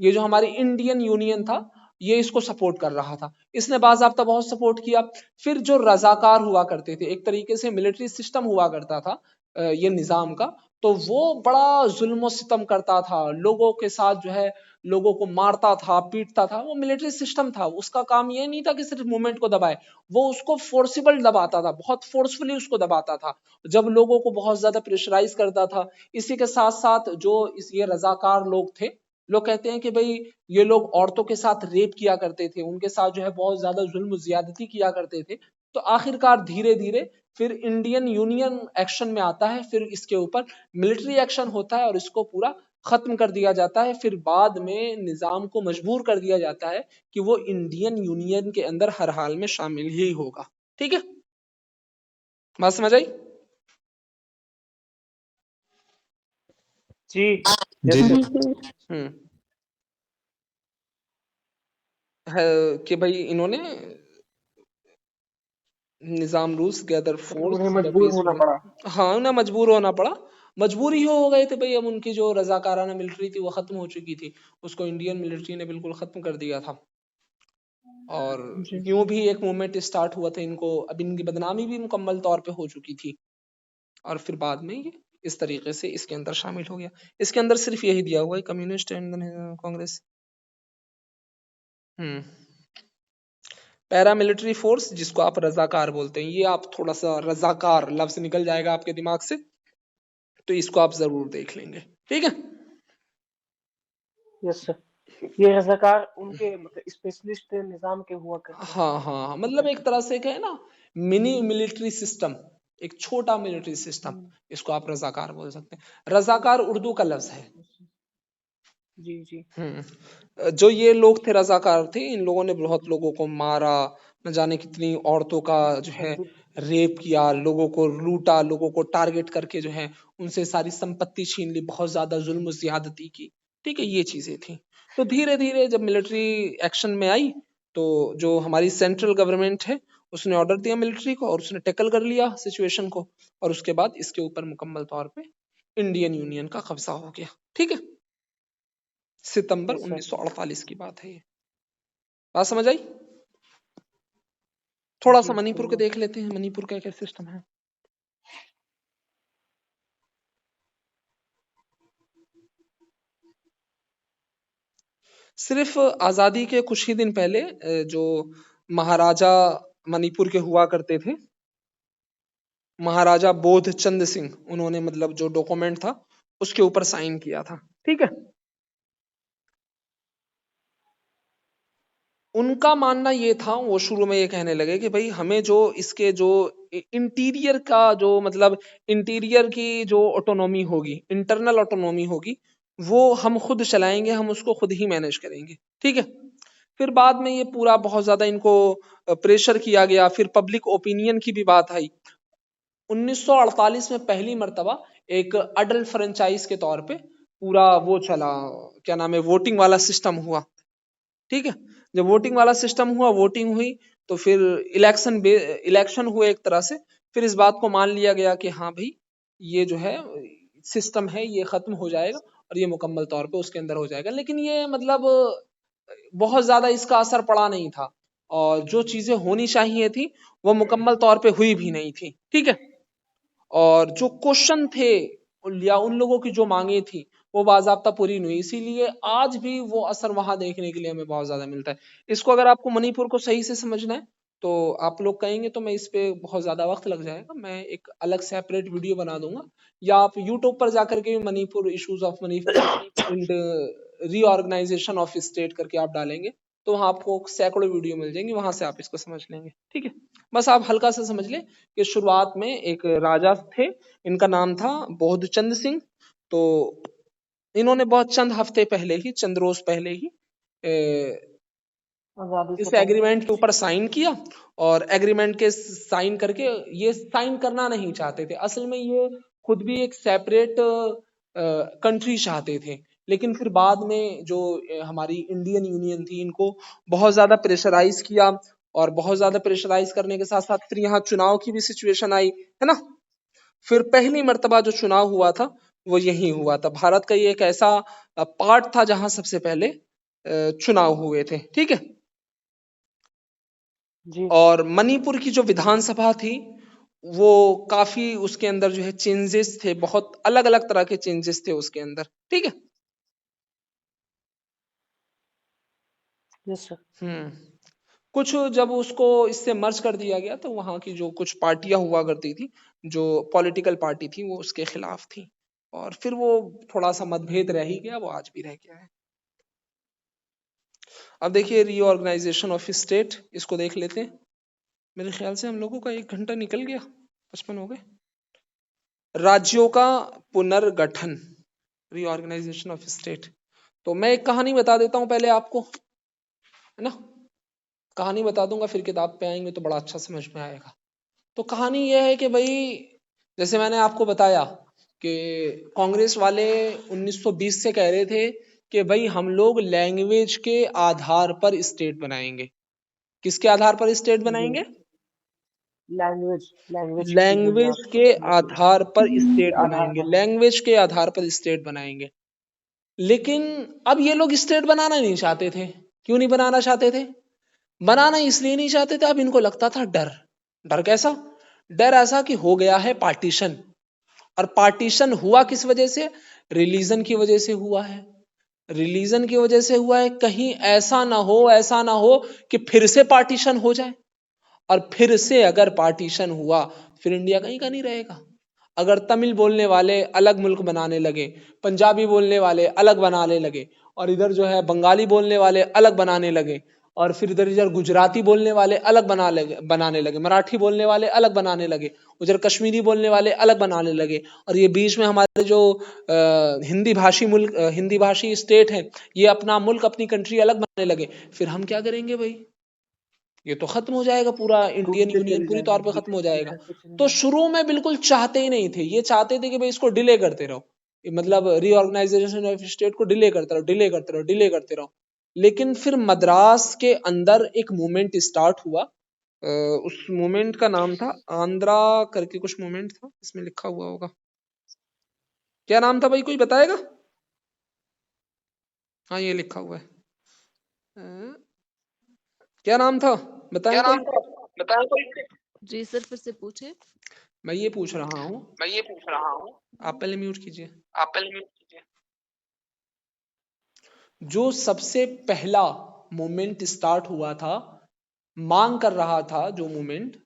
ये जो हमारी इंडियन यूनियन था ये इसको सपोर्ट कर रहा था, इसने बाज़ाब्ता बहुत सपोर्ट किया। फिर जो रजाकार हुआ करते थे, एक तरीके से मिलिट्री सिस्टम हुआ करता था ये निजाम का, तो वो बड़ा जुल्म सितम करता था लोगों के साथ, जो है लोगों को मारता था, पीटता था। वो मिलिट्री सिस्टम था, उसका काम ये नहीं था कि सिर्फ मूवमेंट को दबाए, वो उसको फोर्सिबल दबाता था, बहुत फोर्सफुली उसको दबाता था, जब लोगों को बहुत ज्यादा प्रेशराइज करता था। इसी के साथ साथ जो ये रजाकार लोग थे, लोग कहते हैं कि भाई ये लोग औरतों के साथ रेप किया करते थे, उनके साथ जो है बहुत ज्यादा जुल्म ज्यादती किया करते थे। तो आखिरकार धीरे धीरे फिर इंडियन यूनियन एक्शन में आता है, फिर इसके ऊपर मिलिट्री एक्शन होता है और इसको पूरा खत्म कर दिया जाता है। फिर बाद में निजाम को मजबूर कर दिया जाता है कि वो इंडियन यूनियन के अंदर हर हाल में शामिल ही होगा। ठीक है, बात समझ आई? जी जी यस जी सर। है कि भाई इन्होंने निजाम रूल्स गैदर उन्हें फोर्स द मजबूर होना पड़ा। हाँ उन्हें मजबूर होना पड़ा, मजबूरी हो गए थे भाई। अब उनकी जो रजाकाराना मिलिट्री थी वो खत्म हो चुकी थी, उसको इंडियन मिलिट्री ने बिल्कुल खत्म कर दिया था। और जी यूं भी एक मूवमेंट स्टार्ट हुआ था, इनको अब इनकी बदनामी भी मुकम्मल तौर पे हो चुकी थी, और फिर बाद में ये इस तरीके से इसके अंदर शामिल हो गया। इसके अंदर सिर्फ यही दिया हुआ है, communist and Congress. Paramilitary force जिसको आप रजाकार बोलते हैं, ये आप थोड़ा सा रजाकार लफ्ज निकल जाएगा आपके दिमाग से, तो इसको आप जरूर देख लेंगे। ठीक है, यस सर। ये रजाकार उनके मतलब स्पेशलिस्ट निजाम के हुआ करते थे। हाँ, मतलब एक तरह से कहे ना मिनी मिलिट्री सिस्टम, एक छोटा मिलिट्री सिस्टम, इसको आप रजाकार बोल सकते हैं। रजाकार उर्दू का लफ्ज है, जी जो ये लोग थे रजाकार थे, इन लोगों ने बहुत लोगों को मारा, न जाने कितनी औरतों का जो है रेप किया, लोगों को लूटा, लोगों को टारगेट करके जो है उनसे सारी संपत्ति छीन ली, बहुत ज्यादा जुल्म ज्यादती की। ठीक है, ये चीजें थी। तो धीरे धीरे जब मिलिट्री एक्शन में आई तो जो हमारी सेंट्रल गवर्नमेंट है उसने ऑर्डर दिया मिलिट्री को और उसने टैकल कर लिया सिचुएशन को, और उसके बाद इसके ऊपर मुकम्मल तौर पे इंडियन यूनियन का कब्जा हो गया। ठीक है, सितंबर Yes, sir. 1948 की बात है ये। बात समझ आई? थोड़ा सा जी मणिपुर को समझा। देख लेते हैं, मणिपुर का क्या सिस्टम है। सिर्फ आजादी के कुछ ही दिन पहले जो महाराजा मणिपुर के हुआ करते थे, महाराजा बोध चंद सिंह, उन्होंने मतलब जो डॉक्यूमेंट था उसके ऊपर साइन किया था। ठीक है, उनका मानना ये था, वो शुरू में ये कहने लगे कि भाई हमें जो इसके जो इंटीरियर का जो मतलब इंटीरियर की जो ऑटोनॉमी होगी, इंटरनल ऑटोनॉमी होगी, वो हम खुद चलाएंगे, हम उसको खुद ही मैनेज करेंगे। ठीक है, फिर बाद में ये पूरा बहुत ज्यादा इनको प्रेशर किया गया, फिर पब्लिक ओपिनियन की भी बात आई। 1948 में पहली मर्तबा एक अडल्ट फ्रेंचाइज के तौर पे पूरा वो चला, क्या नाम है, वोटिंग वाला सिस्टम हुआ। ठीक है, जब वोटिंग वाला सिस्टम हुआ, वोटिंग हुई, तो फिर इलेक्शन हुए एक तरह से, फिर इस बात को मान लिया गया कि हाँ भाई ये जो है सिस्टम है ये खत्म हो जाएगा और ये मुकम्मल तौर पे उसके अंदर हो जाएगा। लेकिन ये मतलब बहुत ज्यादा इसका असर पड़ा नहीं था, और जो चीजें होनी चाहिए थी वो मुकम्मल तौर पे हुई भी नहीं थी। ठीक है, और जो क्वेश्चन थे या उन लोगों की जो मांगे थी वो बाज़ाब्ता पूरी नहीं हुई, इसीलिए आज भी वो असर वहां देखने के लिए हमें बहुत ज्यादा मिलता है। इसको अगर आपको मणिपुर को सही से समझना है तो आप लोग कहेंगे तो मैं इस पे बहुत ज्यादा वक्त लग जाएगा, मैं एक अलग सेपरेट वीडियो बना दूंगा, या आप यूट्यूब पर जाकर के भी Manipur, issues of Manipur and reorganisation of state करके आप डालेंगे तो वहां आपको सैकड़ों वीडियो मिल जाएंगी, वहां से आप इसको समझ लेंगे। ठीक है, बस आप हल्का सा समझ लें कि शुरुआत में एक राजा थे, इनका नाम था बोधचंद सिंह। तो इन्होंने बहुत चंद हफ्ते पहले ही, चंद रोज पहले ही आजादी से इस पहले। एग्रीमेंट के ऊपर साइन किया, और एग्रीमेंट के साइन करके ये साइन करना नहीं चाहते थे, असल में ये खुद भी एक सेपरेट कंट्री चाहते थे। लेकिन फिर बाद में जो हमारी इंडियन यूनियन थी, इनको बहुत ज्यादा प्रेशराइज किया, और बहुत ज्यादा प्रेशराइज करने के साथ साथ फिर यहाँ चुनाव की भी सिचुएशन आई, है ना। फिर पहली मर्तबा जो चुनाव हुआ था वो यही हुआ था। भारत का ये एक ऐसा पार्ट था जहां सबसे पहले चुनाव हुए थे। ठीक है, जी और मणिपुर की जो विधानसभा थी वो काफी, उसके अंदर जो है चेंजेस थे, बहुत अलग अलग तरह के चेंजेस थे उसके अंदर। ठीक है, यस सर। कुछ जब उसको इससे मर्ज कर दिया गया तो वहां की जो कुछ पार्टियां हुआ करती थी, जो पॉलिटिकल पार्टी थी, वो उसके खिलाफ थी, और फिर वो थोड़ा सा मतभेद रह ही गया, वो आज भी रह गया है। अब देखिए रीऑर्गेनाइजेशन ऑफ स्टेट, इसको देख लेते हैं। मेरे ख्याल से हम लोगों का 1 घंटा निकल गया, 55 हो गए। राज्यों का पुनर्गठन, रीऑर्गेनाइजेशन ऑफ स्टेट। तो मैं एक कहानी बता देता हूं पहले आपको, है ना, कहानी बता दूंगा, फिर किताब पे आएंगे तो बड़ा अच्छा समझ में आएगा। तो कहानी यह है कि भाई, जैसे मैंने आपको बताया कि कांग्रेस वाले 1920 से कह रहे थे कि भाई हम लोग लैंग्वेज के आधार पर स्टेट बनाएंगे। किसके आधार पर स्टेट बनाएंगे? लैंग्वेज की लैंग्वेज बुनियाद के आधार पर स्टेट आधार बनाएंगे, पर। लैंग्वेज के आधार पर स्टेट बनाएंगे। लेकिन अब ये लोग स्टेट बनाना नहीं चाहते थे। क्यों नहीं बनाना चाहते थे? बनाना इसलिए नहीं चाहते थे, अब इनको लगता था डर। डर कैसा? डर ऐसा कि हो गया है पार्टीशन, और पार्टीशन हुआ किस वजह से? रिलीजन की वजह से हुआ है। रिलीजन की वजह से हुआ है, कहीं ऐसा ना हो कि फिर से पार्टीशन हो जाए, और फिर से अगर पार्टीशन हुआ फिर इंडिया कहीं का नहीं रहेगा। अगर तमिल बोलने वाले अलग मुल्क बनाने लगे, पंजाबी बोलने वाले अलग बनाने लगे, और इधर जो है बंगाली बोलने वाले अलग बनाने लगे, और फिर इधर गुजराती बोलने वाले अलग बनाने लगे, मराठी बोलने वाले अलग बनाने लगे, उधर कश्मीरी बोलने वाले अलग बनाने लगे, और ये बीच में हमारे जो हिंदी भाषी स्टेट है, ये अपना मुल्क, अपनी कंट्री अलग बनाने लगे। फिर हम क्या करेंगे भाई? ये तो खत्म हो जाएगा, पूरा इंडियन यूनियन पूरी तौर पे खत्म हो जाएगा। तो शुरू में बिल्कुल चाहते ही नहीं थे, ये चाहते थे कि भाई इसको डिले करते रहो, मतलब रीऑर्गेनाइजेशन ऑफ स्टेट को डिले करते रहो, डिले करते रहो, डिले करते रहो। लेकिन फिर मद्रास के अंदर एक मूवमेंट स्टार्ट हुआ, उस मूवमेंट का नाम था आंध्रा करके कुछ मूवमेंट था, इसमें लिखा हुआ होगा, क्या नाम था भाई, कोई बताएगा? हाँ ये लिखा हुआ है, क्या नाम था बताएं कोई? जी सर, फिर से पूछे। मैं ये पूछ रहा हूँ, आप पहले म्यूट कीजिए। जो सबसे पहला मूवमेंट स्टार्ट हुआ था, मांग कर रहा था जो मूवमेंट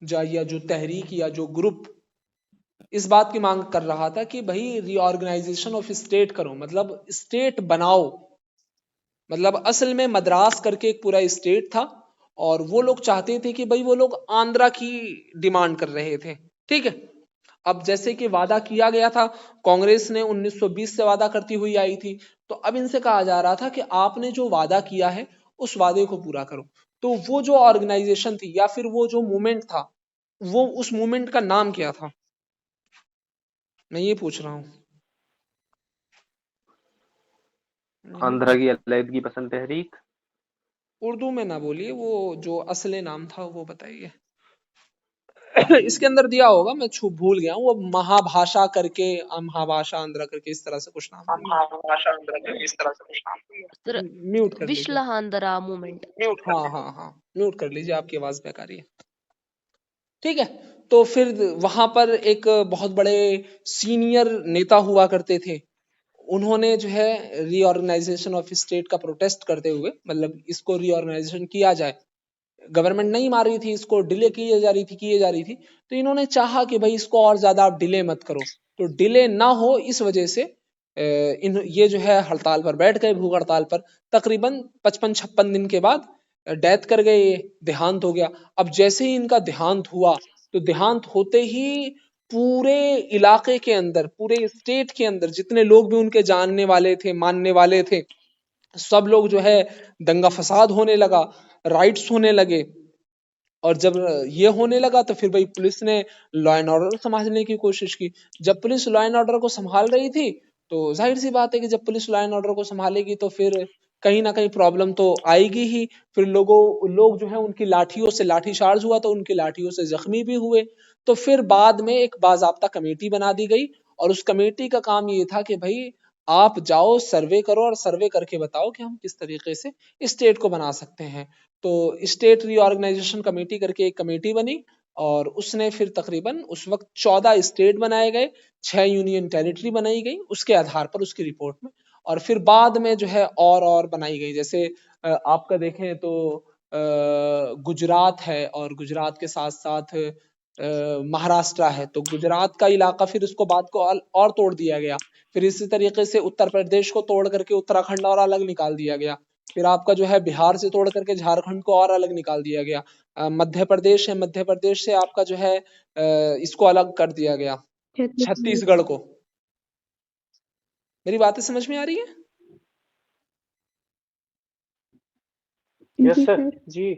या जो तहरीक या जो ग्रुप इस बात की मांग कर रहा था कि भाई रीऑर्गेनाइजेशन ऑफ स्टेट करो, मतलब स्टेट बनाओ। मतलब असल में मद्रास करके एक पूरा स्टेट था, और वो लोग चाहते थे कि भाई वो लोग आंध्रा की डिमांड कर रहे थे, ठीक है। अब जैसे कि वादा किया गया था, कांग्रेस ने 1920 से वादा करती हुई आई थी, तो अब इनसे कहा जा रहा था कि आपने जो वादा किया है उस वादे को पूरा करो। तो वो जो ऑर्गेनाइजेशन थी या फिर वो जो मूवमेंट था, वो उस मूवमेंट का नाम क्या था, मैं ये पूछ रहा हूँ। आंध्रा की अलहदगी पसंद तहरीक। उर्दू में ना बोलिए, वो जो असली नाम था वो बताइए। इसके अंदर दिया होगा, मैं भूल गया हूँ, वो महाभाषा करके, महाभाषा आंध्रा करके इस तरह से कुछ नाम है। सर, म्यूट कर लीजिए। विश्लाहांदरा मूवमेंट। हाँ म्यूट कर लीजिए, आपकी आवाज बेकार है। ठीक है, तो फिर वहां पर एक बहुत बड़े सीनियर नेता हुआ करते थे, उन्होंने जो है रीऑर्गेनाइजेशन ऑफ स्टेट का प्रोटेस्ट करते हुए, मतलब इसको रीऑर्गेनाइजेशन किया जाए, गवर्नमेंट नहीं मान रही थी इसको, डिले की जा रही थी, तो इन्होंने चाहा कि भाई इसको और ज्यादा आप डिले मत करो। तो डिले ना हो इस वजह से ये जो है हड़ताल पर बैठ गए, भूख हड़ताल पर। तकरीबन 55-56 दिन के बाद डेथ कर गए, देहांत हो गया। अब जैसे ही इनका देहांत हुआ, तो देहांत होते ही पूरे इलाके के अंदर, पूरे स्टेट के अंदर जितने लोग भी उनके जानने वाले थे, मानने वाले थे, सब लोग जो है दंगा फसाद होने लगा, राइट्स होने लगे। और जब ये होने लगा तो फिर भाई पुलिस ने लॉ एंड ऑर्डर संभालने की कोशिश की। जब पुलिस लॉ एंड ऑर्डर को संभाल रही थी, तो जाहिर सी बात है कि जब पुलिस लॉ एंड ऑर्डर को संभालेगी तो फिर कहीं ना कहीं प्रॉब्लम तो आएगी ही। फिर लोग जो है उनकी लाठियों से लाठीचार्ज हुआ, तो उनकी लाठियों से जख्मी भी हुए। तो फिर बाद में एक बाज़ाब्ता कमेटी बना दी गई, और उस कमेटी का काम ये था कि भाई आप जाओ सर्वे करो, और सर्वे करके बताओ कि हम किस तरीके से स्टेट को बना सकते हैं। तो स्टेट रीऑर्गेनाइजेशन कमेटी करके एक कमेटी बनी, और उसने फिर तकरीबन उस वक्त 14 स्टेट बनाए गए, 6 यूनियन टेरिटरी बनाई गई उसके आधार पर, उसकी रिपोर्ट में। और फिर बाद में जो है और बनाई गई, जैसे आपका देखें तो गुजरात है, और गुजरात के साथ साथ महाराष्ट्र है, तो गुजरात का इलाका फिर उसको बात को और तोड़ दिया गया। फिर इसी तरीके से उत्तर प्रदेश को तोड़ करके उत्तराखंड और अलग निकाल दिया गया। फिर आपका जो है बिहार से तोड़ करके झारखंड को और अलग निकाल दिया गया। मध्य प्रदेश है, मध्य प्रदेश से आपका जो है इसको अलग कर दिया गया, छत्तीसगढ़ को। मेरी बातें समझ में आ रही है? यस सर जी।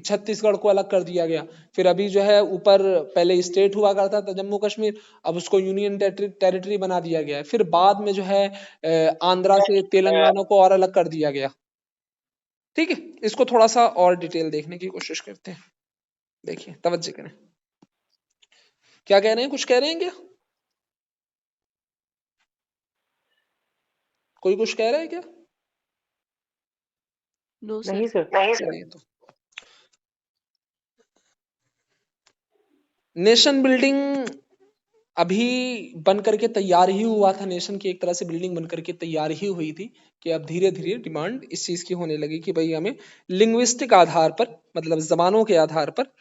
छत्तीसगढ़ को अलग कर दिया गया। फिर अभी जो है ऊपर पहले स्टेट हुआ करता था जम्मू कश्मीर, अब उसको यूनियन टेरिटरी बना दिया गया है। फिर बाद में जो है आंध्रा से तेलंगाना को और अलग कर दिया गया। ठीक है, इसको थोड़ा सा और डिटेल देखने की कोशिश करते हैं। देखिए, तवज्जो करें, क्या कह रहे हैं, कुछ कह रहे हैं क्या? कोई कुछ कह रहा है क्या? नो नहीं सर। सर। चलिए, तो नेशन बिल्डिंग अभी बन करके तैयार ही हुआ था, नेशन की एक तरह से बिल्डिंग बन करके तैयार ही हुई थी, कि अब धीरे धीरे डिमांड इस चीज की होने लगी कि भाई हमें लिंग्विस्टिक आधार पर, मतलब जबानों के आधार पर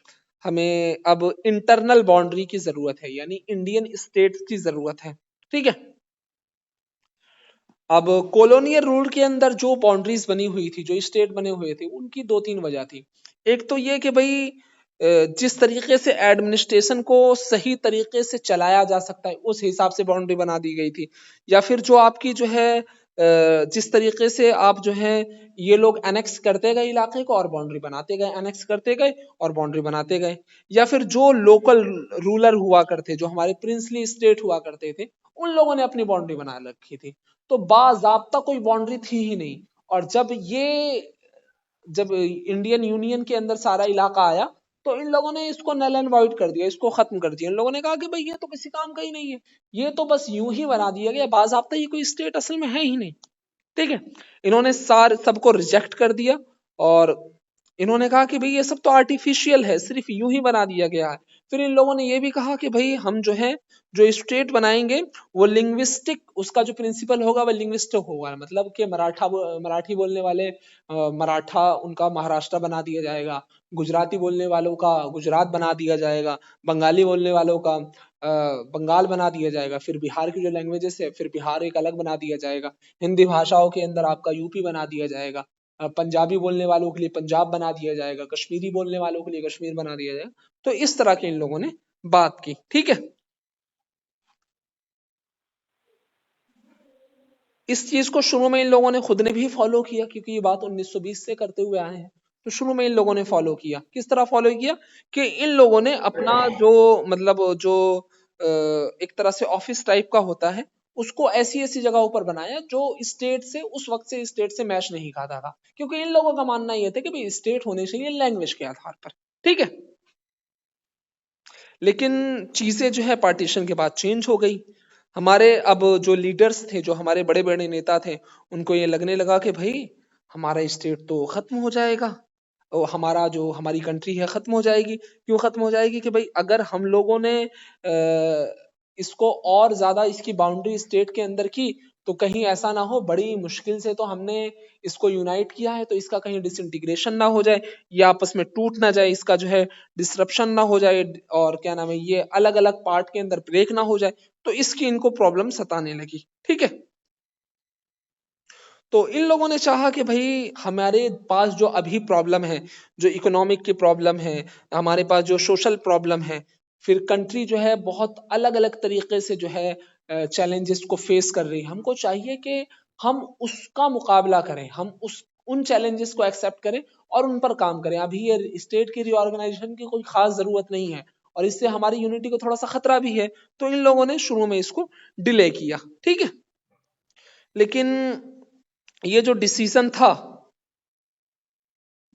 हमें अब इंटरनल बाउंड्री की जरूरत है, यानी इंडियन स्टेट की जरूरत है। ठीक है, अब कॉलोनियल रूल के अंदर जो बाउंड्रीज बनी हुई थी, जो स्टेट बने हुए थे, उनकी 2-3 वजह थी। एक तो ये कि भाई जिस तरीके से एडमिनिस्ट्रेशन को सही तरीके से चलाया जा सकता है उस हिसाब से बाउंड्री बना दी गई थी, या फिर जो आपकी जो है जिस तरीके से आप जो है ये लोग एनेक्स करते गए इलाके को और बाउंड्री बनाते गए, एनेक्स करते गए और बाउंड्री बनाते गए, या फिर जो लोकल रूलर हुआ करते, जो हमारे प्रिंसली स्टेट हुआ करते थे, उन लोगों ने अपनी बाउंड्री बना रखी थी। तो बाज़ाब्ता कोई बाउंड्री थी ही नहीं। और जब इंडियन यूनियन के अंदर सारा इलाका आया तो इन लोगों ने इसको नल एंड वाइड कर दिया, इसको खत्म कर दिया। इन लोगों ने कहा कि भाई ये तो किसी काम का ही नहीं है, ये तो बस यूं ही बना दिया गया, बाज़ाब्ता ये कोई स्टेट असल में है ही नहीं। ठीक है, इन्होंने सबको रिजेक्ट कर दिया और इन्होंने कहा कि भाई ये सब तो आर्टिफिशियल है, सिर्फ यूं ही बना दिया गया है। फिर इन लोगों ने ये भी कहा कि भाई हम जो है जो स्टेट बनाएंगे वो लिंग्विस्टिक, उसका जो प्रिंसिपल होगा वो लिंग्विस्टिक होगा, मतलब कि मराठी बोलने वाले मराठा उनका महाराष्ट्र बना दिया जाएगा, गुजराती बोलने वालों का गुजरात बना दिया जाएगा, बंगाली बोलने वालों का बंगाल बना दिया जाएगा, फिर बिहार की जो लैंग्वेजेस है फिर बिहार एक अलग बना दिया जाएगा, हिंदी भाषाओं के अंदर आपका यूपी बना दिया जाएगा, पंजाबी बोलने वालों के लिए पंजाब बना दिया जाएगा, कश्मीरी बोलने वालों के लिए कश्मीर बना दिया जाएगा। तो इस तरह के इन लोगों ने बात की। ठीक है, इस चीज को शुरू में इन लोगों ने खुद ने भी फॉलो किया, क्योंकि ये बात 1920 से करते हुए आए हैं। तो शुरू में इन लोगों ने फॉलो किया। किस तरह फॉलो किया कि इन लोगों ने अपना जो मतलब जो एक तरह से ऑफिस टाइप का होता है उसको ऐसी ऐसी जगहों पर बनाया जो स्टेट से उस वक्त से स्टेट से मैच नहीं खाता था, क्योंकि इन लोगों का मानना यह था कि भाई स्टेट होने चाहिए लैंग्वेज के आधार पर। ठीक है, लेकिन चीजें जो है पार्टीशन के बाद चेंज हो गई। हमारे अब जो लीडर्स थे, जो हमारे बड़े बड़े नेता थे, उनको ये लगने लगा कि भाई हमारा स्टेट तो खत्म हो जाएगा और हमारा जो हमारी कंट्री है खत्म हो जाएगी। क्यों खत्म हो जाएगी कि भाई अगर हम लोगों ने इसको और ज्यादा इसकी बाउंड्री स्टेट के अंदर की तो कहीं ऐसा ना हो, बड़ी मुश्किल से तो हमने इसको यूनाइट किया है, तो इसका कहीं डिसइंटीग्रेशन ना हो जाए, ये आपस में टूट ना जाए, इसका जो है डिसरप्शन ना हो जाए, और क्या नाम है ये अलग अलग पार्ट के अंदर ब्रेक ना हो जाए। तो इसकी इनको प्रॉब्लम सताने लगी। ठीक है, तो इन लोगों ने चाहा कि भाई हमारे पास जो अभी प्रॉब्लम है, जो इकोनॉमिक की प्रॉब्लम है, हमारे पास जो सोशल प्रॉब्लम है, फिर कंट्री जो है बहुत अलग अलग तरीके से जो है चैलेंजेस को फेस कर रही है। हमको चाहिए कि हम उसका मुकाबला करें, हम उन चैलेंजेस को एक्सेप्ट करें और उन पर काम करें। अभी ये स्टेट की रीऑर्गेनाइजेशन की कोई खास जरूरत नहीं है और इससे हमारी यूनिटी को थोड़ा सा खतरा भी है, तो इन लोगों ने शुरू में इसको डिले किया। ठीक है, लेकिन ये जो डिसीजन था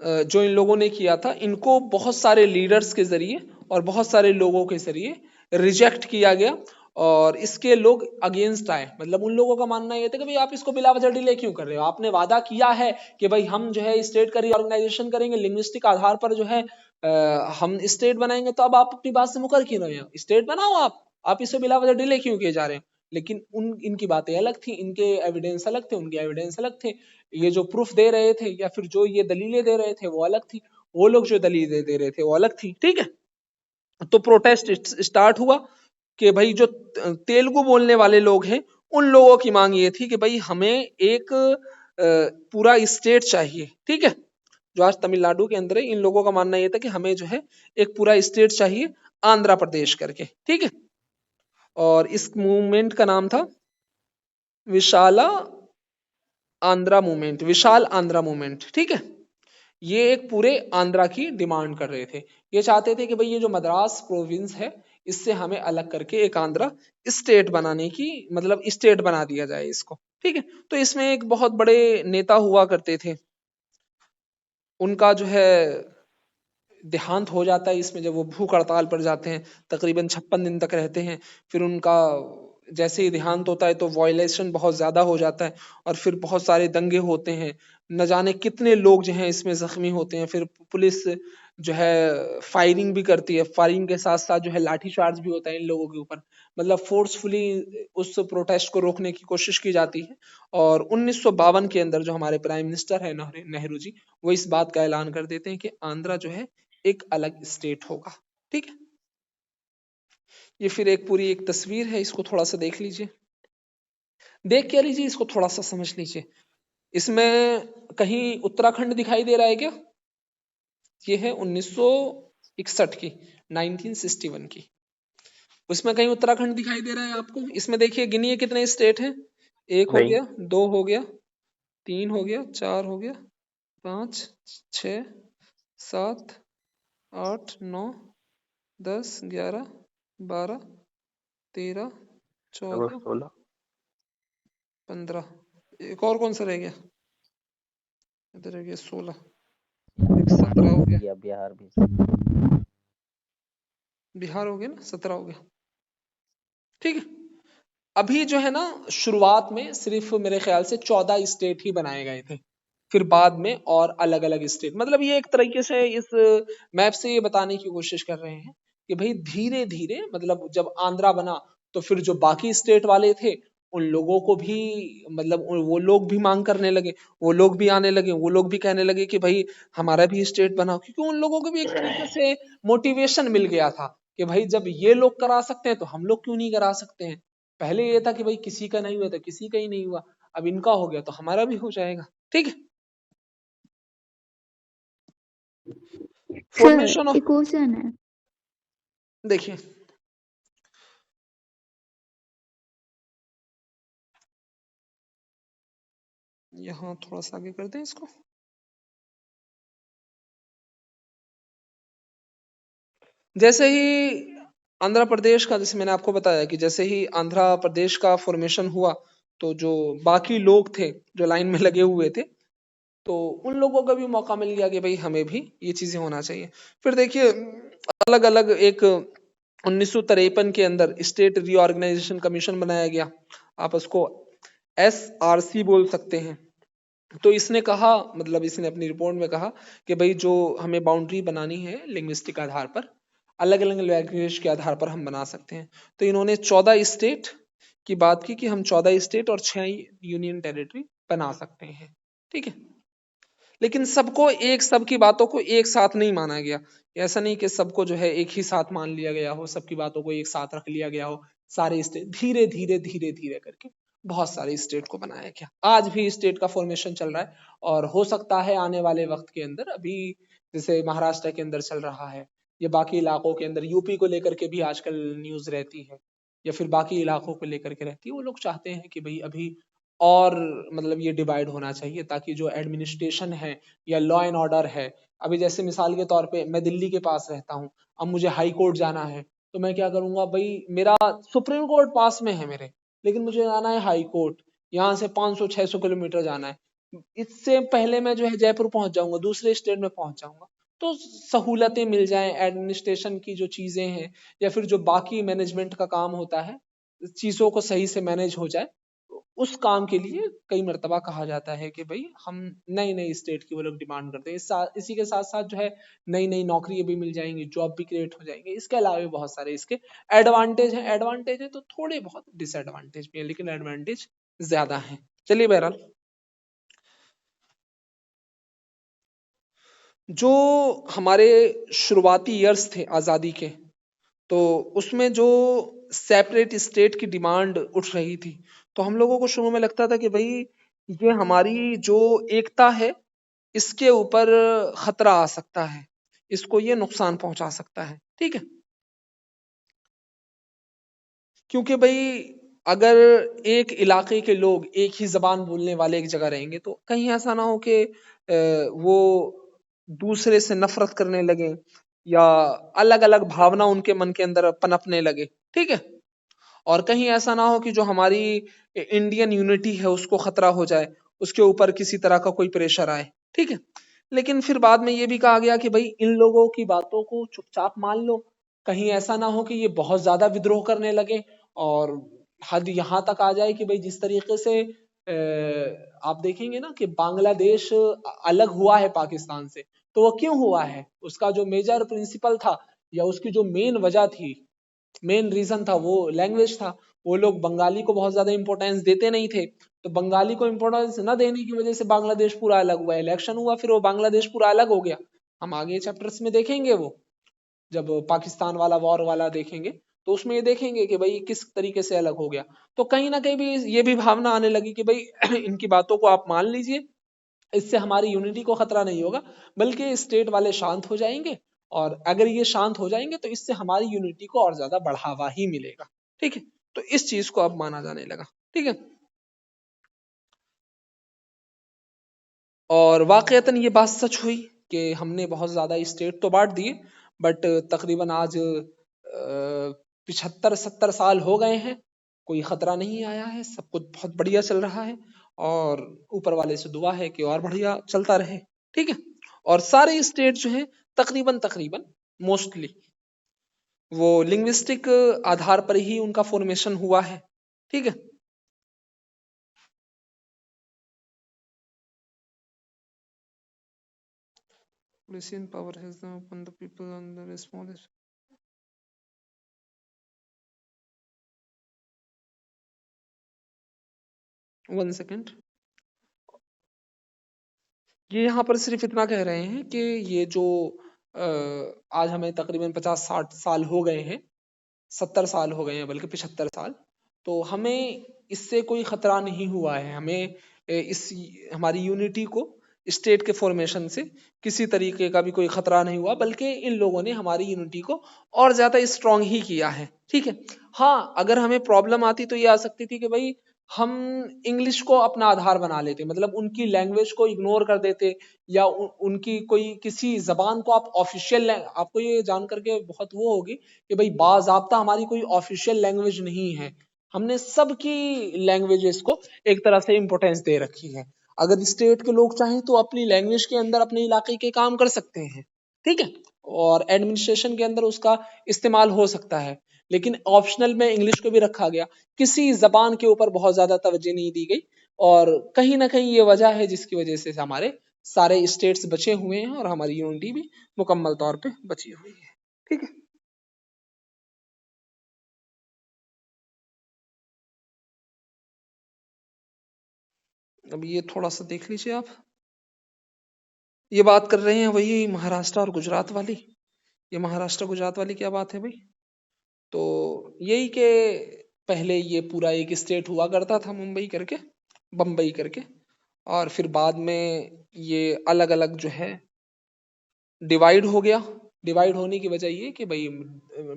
जो इन लोगों ने किया था, इनको बहुत सारे लीडर्स के जरिए और बहुत सारे लोगों के जरिए रिजेक्ट किया गया और इसके लोग अगेंस्ट आए। मतलब उन लोगों का मानना ये था कि भाई आप इसको बिला वजह डिले क्यों कर रहे हो, आपने वादा किया है कि भाई हम जो है स्टेट का रीऑर्गेनाइजेशन करेंगे, लिंग्विस्टिक आधार पर जो है हम स्टेट बनाएंगे, तो अब आप अपनी बात से मुकर क्यों रहे हो, स्टेट बनाओ आप इसे बिला वजह डिले क्यों किए जा रहे हो। लेकिन इनकी बातें अलग थी, इनके एविडेंस अलग थे, उनके एविडेंस अलग थे, ये जो प्रूफ दे रहे थे या फिर जो ये दलीलें दे रहे थे वो अलग थी, वो लोग जो दलीलें दे रहे थे वो अलग थी। ठीक है, तो प्रोटेस्ट स्टार्ट हुआ कि भाई जो तेलुगु बोलने वाले लोग हैं उन लोगों की मांग ये थी कि भाई हमें एक पूरा स्टेट चाहिए। ठीक है, जो आज तमिलनाडु के अंदर है, इन लोगों का मानना ये था कि हमें जो है एक पूरा स्टेट चाहिए आंध्र प्रदेश करके। ठीक है, और इस मूवमेंट का नाम था विशाला आंध्रा मूवमेंट, विशाल आंध्रा मूवमेंट। ठीक है, ये एक पूरे आंध्रा की डिमांड कर रहे थे। ये चाहते थे कि भाई ये जो मद्रास प्रोविंस है इससे हमें अलग करके एक आंध्रा स्टेट बनाने की, मतलब स्टेट बना दिया जाए इसको। ठीक है, तो इसमें एक बहुत बड़े नेता हुआ करते थे, उनका जो है देहांत हो जाता है इसमें, जब वो भूख हड़ताल पर जाते हैं, तकरीबन 56 दिन तक रहते हैं। फिर उनका जैसे ही देहांत होता है तो वॉयलेशन बहुत ज्यादा हो जाता है और फिर बहुत सारे दंगे होते हैं, न जाने कितने लोग जो हैं इसमें जख्मी होते हैं। फिर पुलिस जो है फायरिंग भी करती है, फायरिंग के साथ साथ जो है लाठी चार्ज भी होता है इन लोगों के ऊपर, मतलब फोर्सफुली उस प्रोटेस्ट को रोकने की कोशिश की जाती है। और 1952 के अंदर जो हमारे प्राइम मिनिस्टर है नेहरू जी, वो इस बात का ऐलान कर देते हैं कि आंध्रा जो है एक अलग स्टेट होगा। ठीक है, ये फिर एक पूरी एक तस्वीर है, इसको थोड़ा सा देख लीजिए। देख क्या लीजिए, इसको थोड़ा सा समझ लीजिए। इसमें कहीं उत्तराखंड दिखाई दे रहा है क्या? ये है 1961 की, 1961 की। उसमें कहीं उत्तराखंड दिखाई दे रहा है आपको? इसमें देखिए, गिनिए कितने स्टेट हैं। 1 हो नहीं। गया, 2 हो गया, 3 हो गया, 4 हो गया, 5, 6, 7, 8, 9, 10, 11, 12, 13, 14, 16 15। एक और कौन सा रह गया? इधर रह गया 16, एक 17 हो गया। या बिहार भी। बिहार हो गया ना, 17 हो गया। ठीक है। अभी जो है ना, शुरुआत में सिर्फ मेरे ख्याल से 14 स्टेट ही बनाए गए थे, फिर बाद में और अलग अलग स्टेट। मतलब ये एक तरीके से इस मैप से ये बताने की कोशिश कर रहे हैं कि भाई धीरे धीरे, मतलब जब आंध्रा बना तो फिर जो बाकी स्टेट वाले थे उन लोगों को भी, मतलब वो लोग भी मांग करने लगे, वो लोग भी आने लगे, वो लोग भी कहने लगे कि भाई हमारा भी स्टेट बनाओ, क्योंकि उन लोगों को भी एक तरीके से मोटिवेशन मिल गया था कि भाई जब ये लोग करा सकते हैं तो हम लोग क्यों नहीं करा सकते हैं। पहले ये था कि भाई किसी का नहीं हुआ तो किसी का ही नहीं हुआ, अब इनका हो गया तो हमारा भी हो जाएगा। ठीक है। सर फॉर्मेशन ऑफ, एक क्वेश्चन है। देखिए यहाँ थोड़ा सा आगे कर दें इसको। जैसे ही आंध्र प्रदेश का, जैसे मैंने आपको बताया कि जैसे ही आंध्र प्रदेश का फॉर्मेशन हुआ तो जो बाकी लोग थे जो लाइन में लगे हुए थे, तो उन लोगों का भी मौका मिल गया कि भाई हमें भी ये चीजें होना चाहिए। फिर देखिए अलग अलग, एक 1953 के अंदर स्टेट रीऑर्गेनाइजेशन कमीशन बनाया गया, आप उसको SRC बोल सकते हैं। तो इसने कहा, मतलब इसने अपनी रिपोर्ट में कहा कि भाई जो हमें बाउंड्री बनानी है लिंग्विस्टिक आधार पर, अलग अलग लैंग्वेज के आधार पर हम बना सकते हैं। तो इन्होंने 14 स्टेट की बात की कि हम 14 स्टेट और 6 यूनियन टेरिटरी बना सकते हैं। ठीक है। लेकिन सबको एक, सबकी बातों को एक साथ नहीं माना गया। ऐसा नहीं कि सबको जो है एक ही साथ मान लिया गया हो, सबकी बातों को एक साथ रख लिया गया हो। सारे स्टेट धीरे धीरे धीरे धीरे करके बहुत सारे स्टेट को बनाया गया। आज भी स्टेट का फॉर्मेशन चल रहा है, और हो सकता है आने वाले वक्त के अंदर, अभी जैसे महाराष्ट्र के अंदर चल रहा है, या बाकी इलाकों के अंदर, यूपी को लेकर के भी आजकल न्यूज रहती है, या फिर बाकी इलाकों को लेकर के रहती है। वो लोग चाहते हैं कि भाई अभी और, मतलब ये डिवाइड होना चाहिए ताकि जो एडमिनिस्ट्रेशन है या लॉ एंड ऑर्डर है, अभी जैसे मिसाल के तौर पे मैं दिल्ली के पास रहता हूँ, अब मुझे हाई कोर्ट जाना है, तो मैं क्या करूंगा भाई, मेरा सुप्रीम कोर्ट पास में है मेरे, लेकिन मुझे जाना है हाई कोर्ट, यहाँ से 500-600 किलोमीटर जाना है। इससे पहले मैं जो है जयपुर पहुंच जाऊंगा, दूसरे स्टेट में पहुंच जाऊंगा। तो सहूलतें मिल जाएं, एडमिनिस्ट्रेशन की जो चीजें हैं या फिर जो बाकी मैनेजमेंट का काम होता है, चीजों को सही से मैनेज हो जाए, उस काम के लिए कई मर्तबा कहा जाता है कि भाई हम नई नई स्टेट की वो लोग डिमांड करते हैं। इसी के साथ साथ जो है नई नई नौकरियां भी मिल जाएंगी, जॉब भी क्रिएट हो जाएंगे। इसके अलावा भी बहुत सारे इसके एडवांटेज है तो थोड़े बहुत डिसएडवांटेज भी है, लेकिन एडवांटेज ज्यादा है। चलिए बहरहाल, जो हमारे शुरुआती ईयर्स थे आजादी के, तो उसमें जो सेपरेट स्टेट की डिमांड उठ रही थी, तो हम लोगों को शुरू में लगता था कि भाई ये हमारी जो एकता है इसके ऊपर खतरा आ सकता है, इसको ये नुकसान पहुंचा सकता है। ठीक है। क्योंकि भाई अगर एक इलाके के लोग एक ही जबान बोलने वाले एक जगह रहेंगे तो कहीं ऐसा ना हो कि वो दूसरे से नफरत करने लगे, या अलग अलग भावना उनके मन के अंदर पनपने लगे। ठीक है। और कहीं ऐसा ना हो कि जो हमारी इंडियन यूनिटी है उसको खतरा हो जाए, उसके ऊपर किसी तरह का कोई प्रेशर आए। ठीक है। लेकिन फिर बाद में ये भी कहा गया कि भाई इन लोगों की बातों को चुपचाप मान लो, कहीं ऐसा ना हो कि ये बहुत ज्यादा विद्रोह करने लगे और हद यहाँ तक आ जाए कि भाई जिस तरीके से आप देखेंगे ना कि बांग्लादेश अलग हुआ है पाकिस्तान से, तो वो क्यों हुआ है, उसका जो मेजर प्रिंसिपल था या उसकी जो मेन वजह थी, मेन रीजन था, वो लैंग्वेज था। वो लोग बंगाली को बहुत ज्यादा इंपॉर्टेंस देते नहीं थे, तो बंगाली को इंपॉर्टेंस न देने की वजह से बांग्लादेश पूरा अलग हुआ, इलेक्शन हुआ, फिर वो बांग्लादेश पूरा अलग हो गया। हम आगे चैप्टर्स में देखेंगे, वो जब पाकिस्तान वाला वॉर वाला देखेंगे तो उसमें ये देखेंगे कि भाई किस तरीके से अलग हो गया। तो कहीं ना कहीं भी ये भी भावना आने लगी कि भाई इनकी बातों को आप मान लीजिए, इससे हमारी यूनिटी को खतरा नहीं होगा, बल्कि स्टेट वाले शांत हो जाएंगे, और अगर ये शांत हो जाएंगे तो इससे हमारी यूनिटी को और ज्यादा बढ़ावा ही मिलेगा। ठीक है, तो इस चीज को अब माना जाने लगा। ठीक है, और वाकईतन ये बात सच हुई कि हमने बहुत ज्यादा स्टेट तो बांट दिए, बट तकरीबन आज 75-70 साल हो गए हैं, कोई खतरा नहीं आया है, सब कुछ बहुत बढ़िया चल रहा है, और ऊपर वाले से दुआ है कि और बढ़िया चलता रहे। ठीक है, और सारे स्टेट जो है तकरीबन तकरीबन मोस्टली वो लिंग्विस्टिक आधार पर ही उनका फॉर्मेशन हुआ है। ठीक है, Polynesian power has now upon the people on the smallest. One second. ये यहाँ पर सिर्फ इतना कह रहे हैं कि ये जो आज हमें तकरीबन 50-60 साल हो गए हैं, 70 साल हो गए हैं, बल्कि 75 साल, तो हमें इससे कोई खतरा नहीं हुआ है। हमें इस हमारी यूनिटी को स्टेट के फॉर्मेशन से किसी तरीके का भी कोई खतरा नहीं हुआ, बल्कि इन लोगों ने हमारी यूनिटी को और ज्यादा स्ट्रांग ही किया है। ठीक है, हाँ, अगर हमें प्रॉब्लम आती तो ये आ सकती थी कि भाई हम इंग्लिश को अपना आधार बना लेते, मतलब उनकी लैंग्वेज को इग्नोर कर देते, या उनकी कोई किसी जबान को आप ऑफिशियल, आपको ये जान करके बहुत वो होगी कि भाई बाज़ाब्ता हमारी कोई ऑफिशियल लैंग्वेज नहीं है, हमने सबकी लैंग्वेजेस को एक तरह से इम्पोर्टेंस दे रखी है। अगर स्टेट के लोग चाहें तो अपनी लैंग्वेज के अंदर अपने इलाके के काम कर सकते हैं। ठीक है, और एडमिनिस्ट्रेशन के अंदर उसका इस्तेमाल हो सकता है, लेकिन ऑप्शनल में इंग्लिश को भी रखा गया, किसी जबान के ऊपर बहुत ज्यादा तवज्जो नहीं दी गई, और कहीं ना कहीं ये वजह है जिसकी वजह से हमारे सारे स्टेट्स बचे हुए हैं और हमारी यूनिटी भी मुकम्मल तौर पे बची हुई है। ठीक है, अब ये थोड़ा सा देख लीजिए आप, ये बात कर रहे हैं वही महाराष्ट्र और गुजरात वाली। ये महाराष्ट्र गुजरात वाली क्या बात है भाई? तो यही कि पहले ये पूरा एक स्टेट हुआ करता था, मुंबई करके, बम्बई करके, और फिर बाद में ये अलग अलग जो है डिवाइड हो गया। डिवाइड होने की वजह ये कि भाई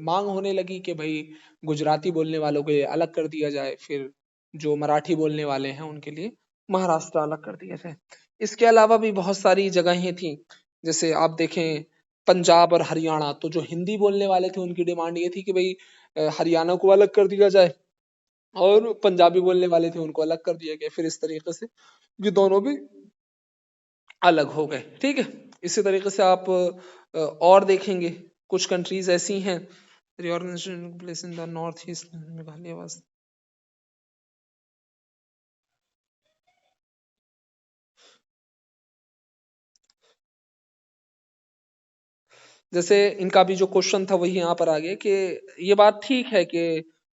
मांग होने लगी कि भाई गुजराती बोलने वालों के लिए अलग कर दिया जाए, फिर जो मराठी बोलने वाले हैं उनके लिए महाराष्ट्र अलग कर दिया जाए। इसके अलावा भी बहुत सारी जगहें थी, जैसे आप देखें पंजाब और हरियाणा, तो जो हिंदी बोलने वाले थे उनकी डिमांड ये थी कि भाई हरियाणा को अलग कर दिया जाए, और पंजाबी बोलने वाले थे उनको अलग कर दिया गया। फिर इस तरीके से ये दोनों भी अलग हो गए। ठीक है, इसी तरीके से आप और देखेंगे कुछ कंट्रीज ऐसी हैं, reorganisation place in the north east Meghalaya was, जैसे इनका भी जो क्वेश्चन था वही यहाँ पर आ गया कि ये बात ठीक है कि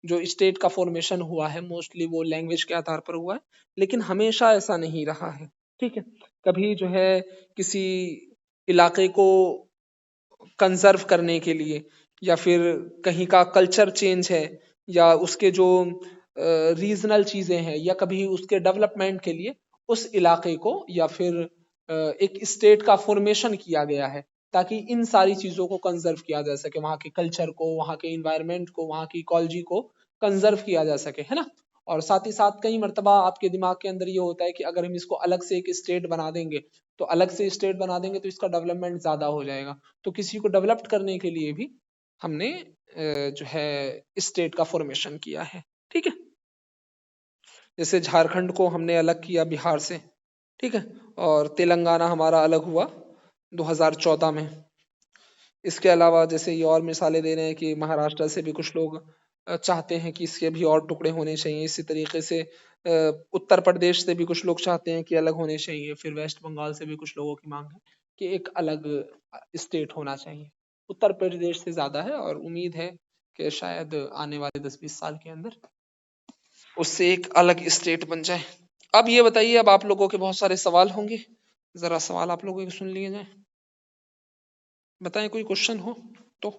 जो स्टेट का फॉर्मेशन हुआ है मोस्टली वो लैंग्वेज के आधार पर हुआ है, लेकिन हमेशा ऐसा नहीं रहा है। ठीक है, कभी जो है किसी इलाके को कंजर्व करने के लिए, या फिर कहीं का कल्चर चेंज है, या उसके जो रीजनल चीजें हैं, या कभी उसके डेवलपमेंट के लिए उस इलाके को या फिर एक स्टेट का फॉर्मेशन किया गया है, ताकि इन सारी चीजों को कंजर्व किया जा सके, वहां के कल्चर को, वहां के इन्वायरमेंट को, वहां की इकोलॉजी को कंजर्व किया जा सके, है ना। और साथ ही साथ कई मर्तबा आपके दिमाग के अंदर ये होता है कि अगर हम इसको अलग से एक स्टेट बना देंगे, तो अलग से स्टेट बना देंगे तो इसका डेवलपमेंट ज्यादा हो जाएगा, तो किसी को डेवलप करने के लिए भी हमने जो है स्टेट का फॉर्मेशन किया है। ठीक है, जैसे झारखंड को हमने अलग किया बिहार से, ठीक है, और तेलंगाना हमारा अलग हुआ 2014 में। इसके अलावा जैसे ये और मिसालें दे रहे हैं कि महाराष्ट्र से भी कुछ लोग चाहते हैं कि इसके भी और टुकड़े होने चाहिए, इसी तरीके से उत्तर प्रदेश से भी कुछ लोग चाहते हैं कि अलग होने चाहिए, फिर वेस्ट बंगाल से भी कुछ लोगों की मांग है कि एक अलग स्टेट होना चाहिए। उत्तर प्रदेश से ज्यादा है, और उम्मीद है कि शायद आने वाले 10-20 साल के अंदर उससे एक अलग स्टेट बन जाए। अब ये बताइए, अब आप लोगों के बहुत सारे सवाल होंगे, जरा सवाल आप लोगों के सुन लिए जाए, बताएं कोई क्वेश्चन हो तो।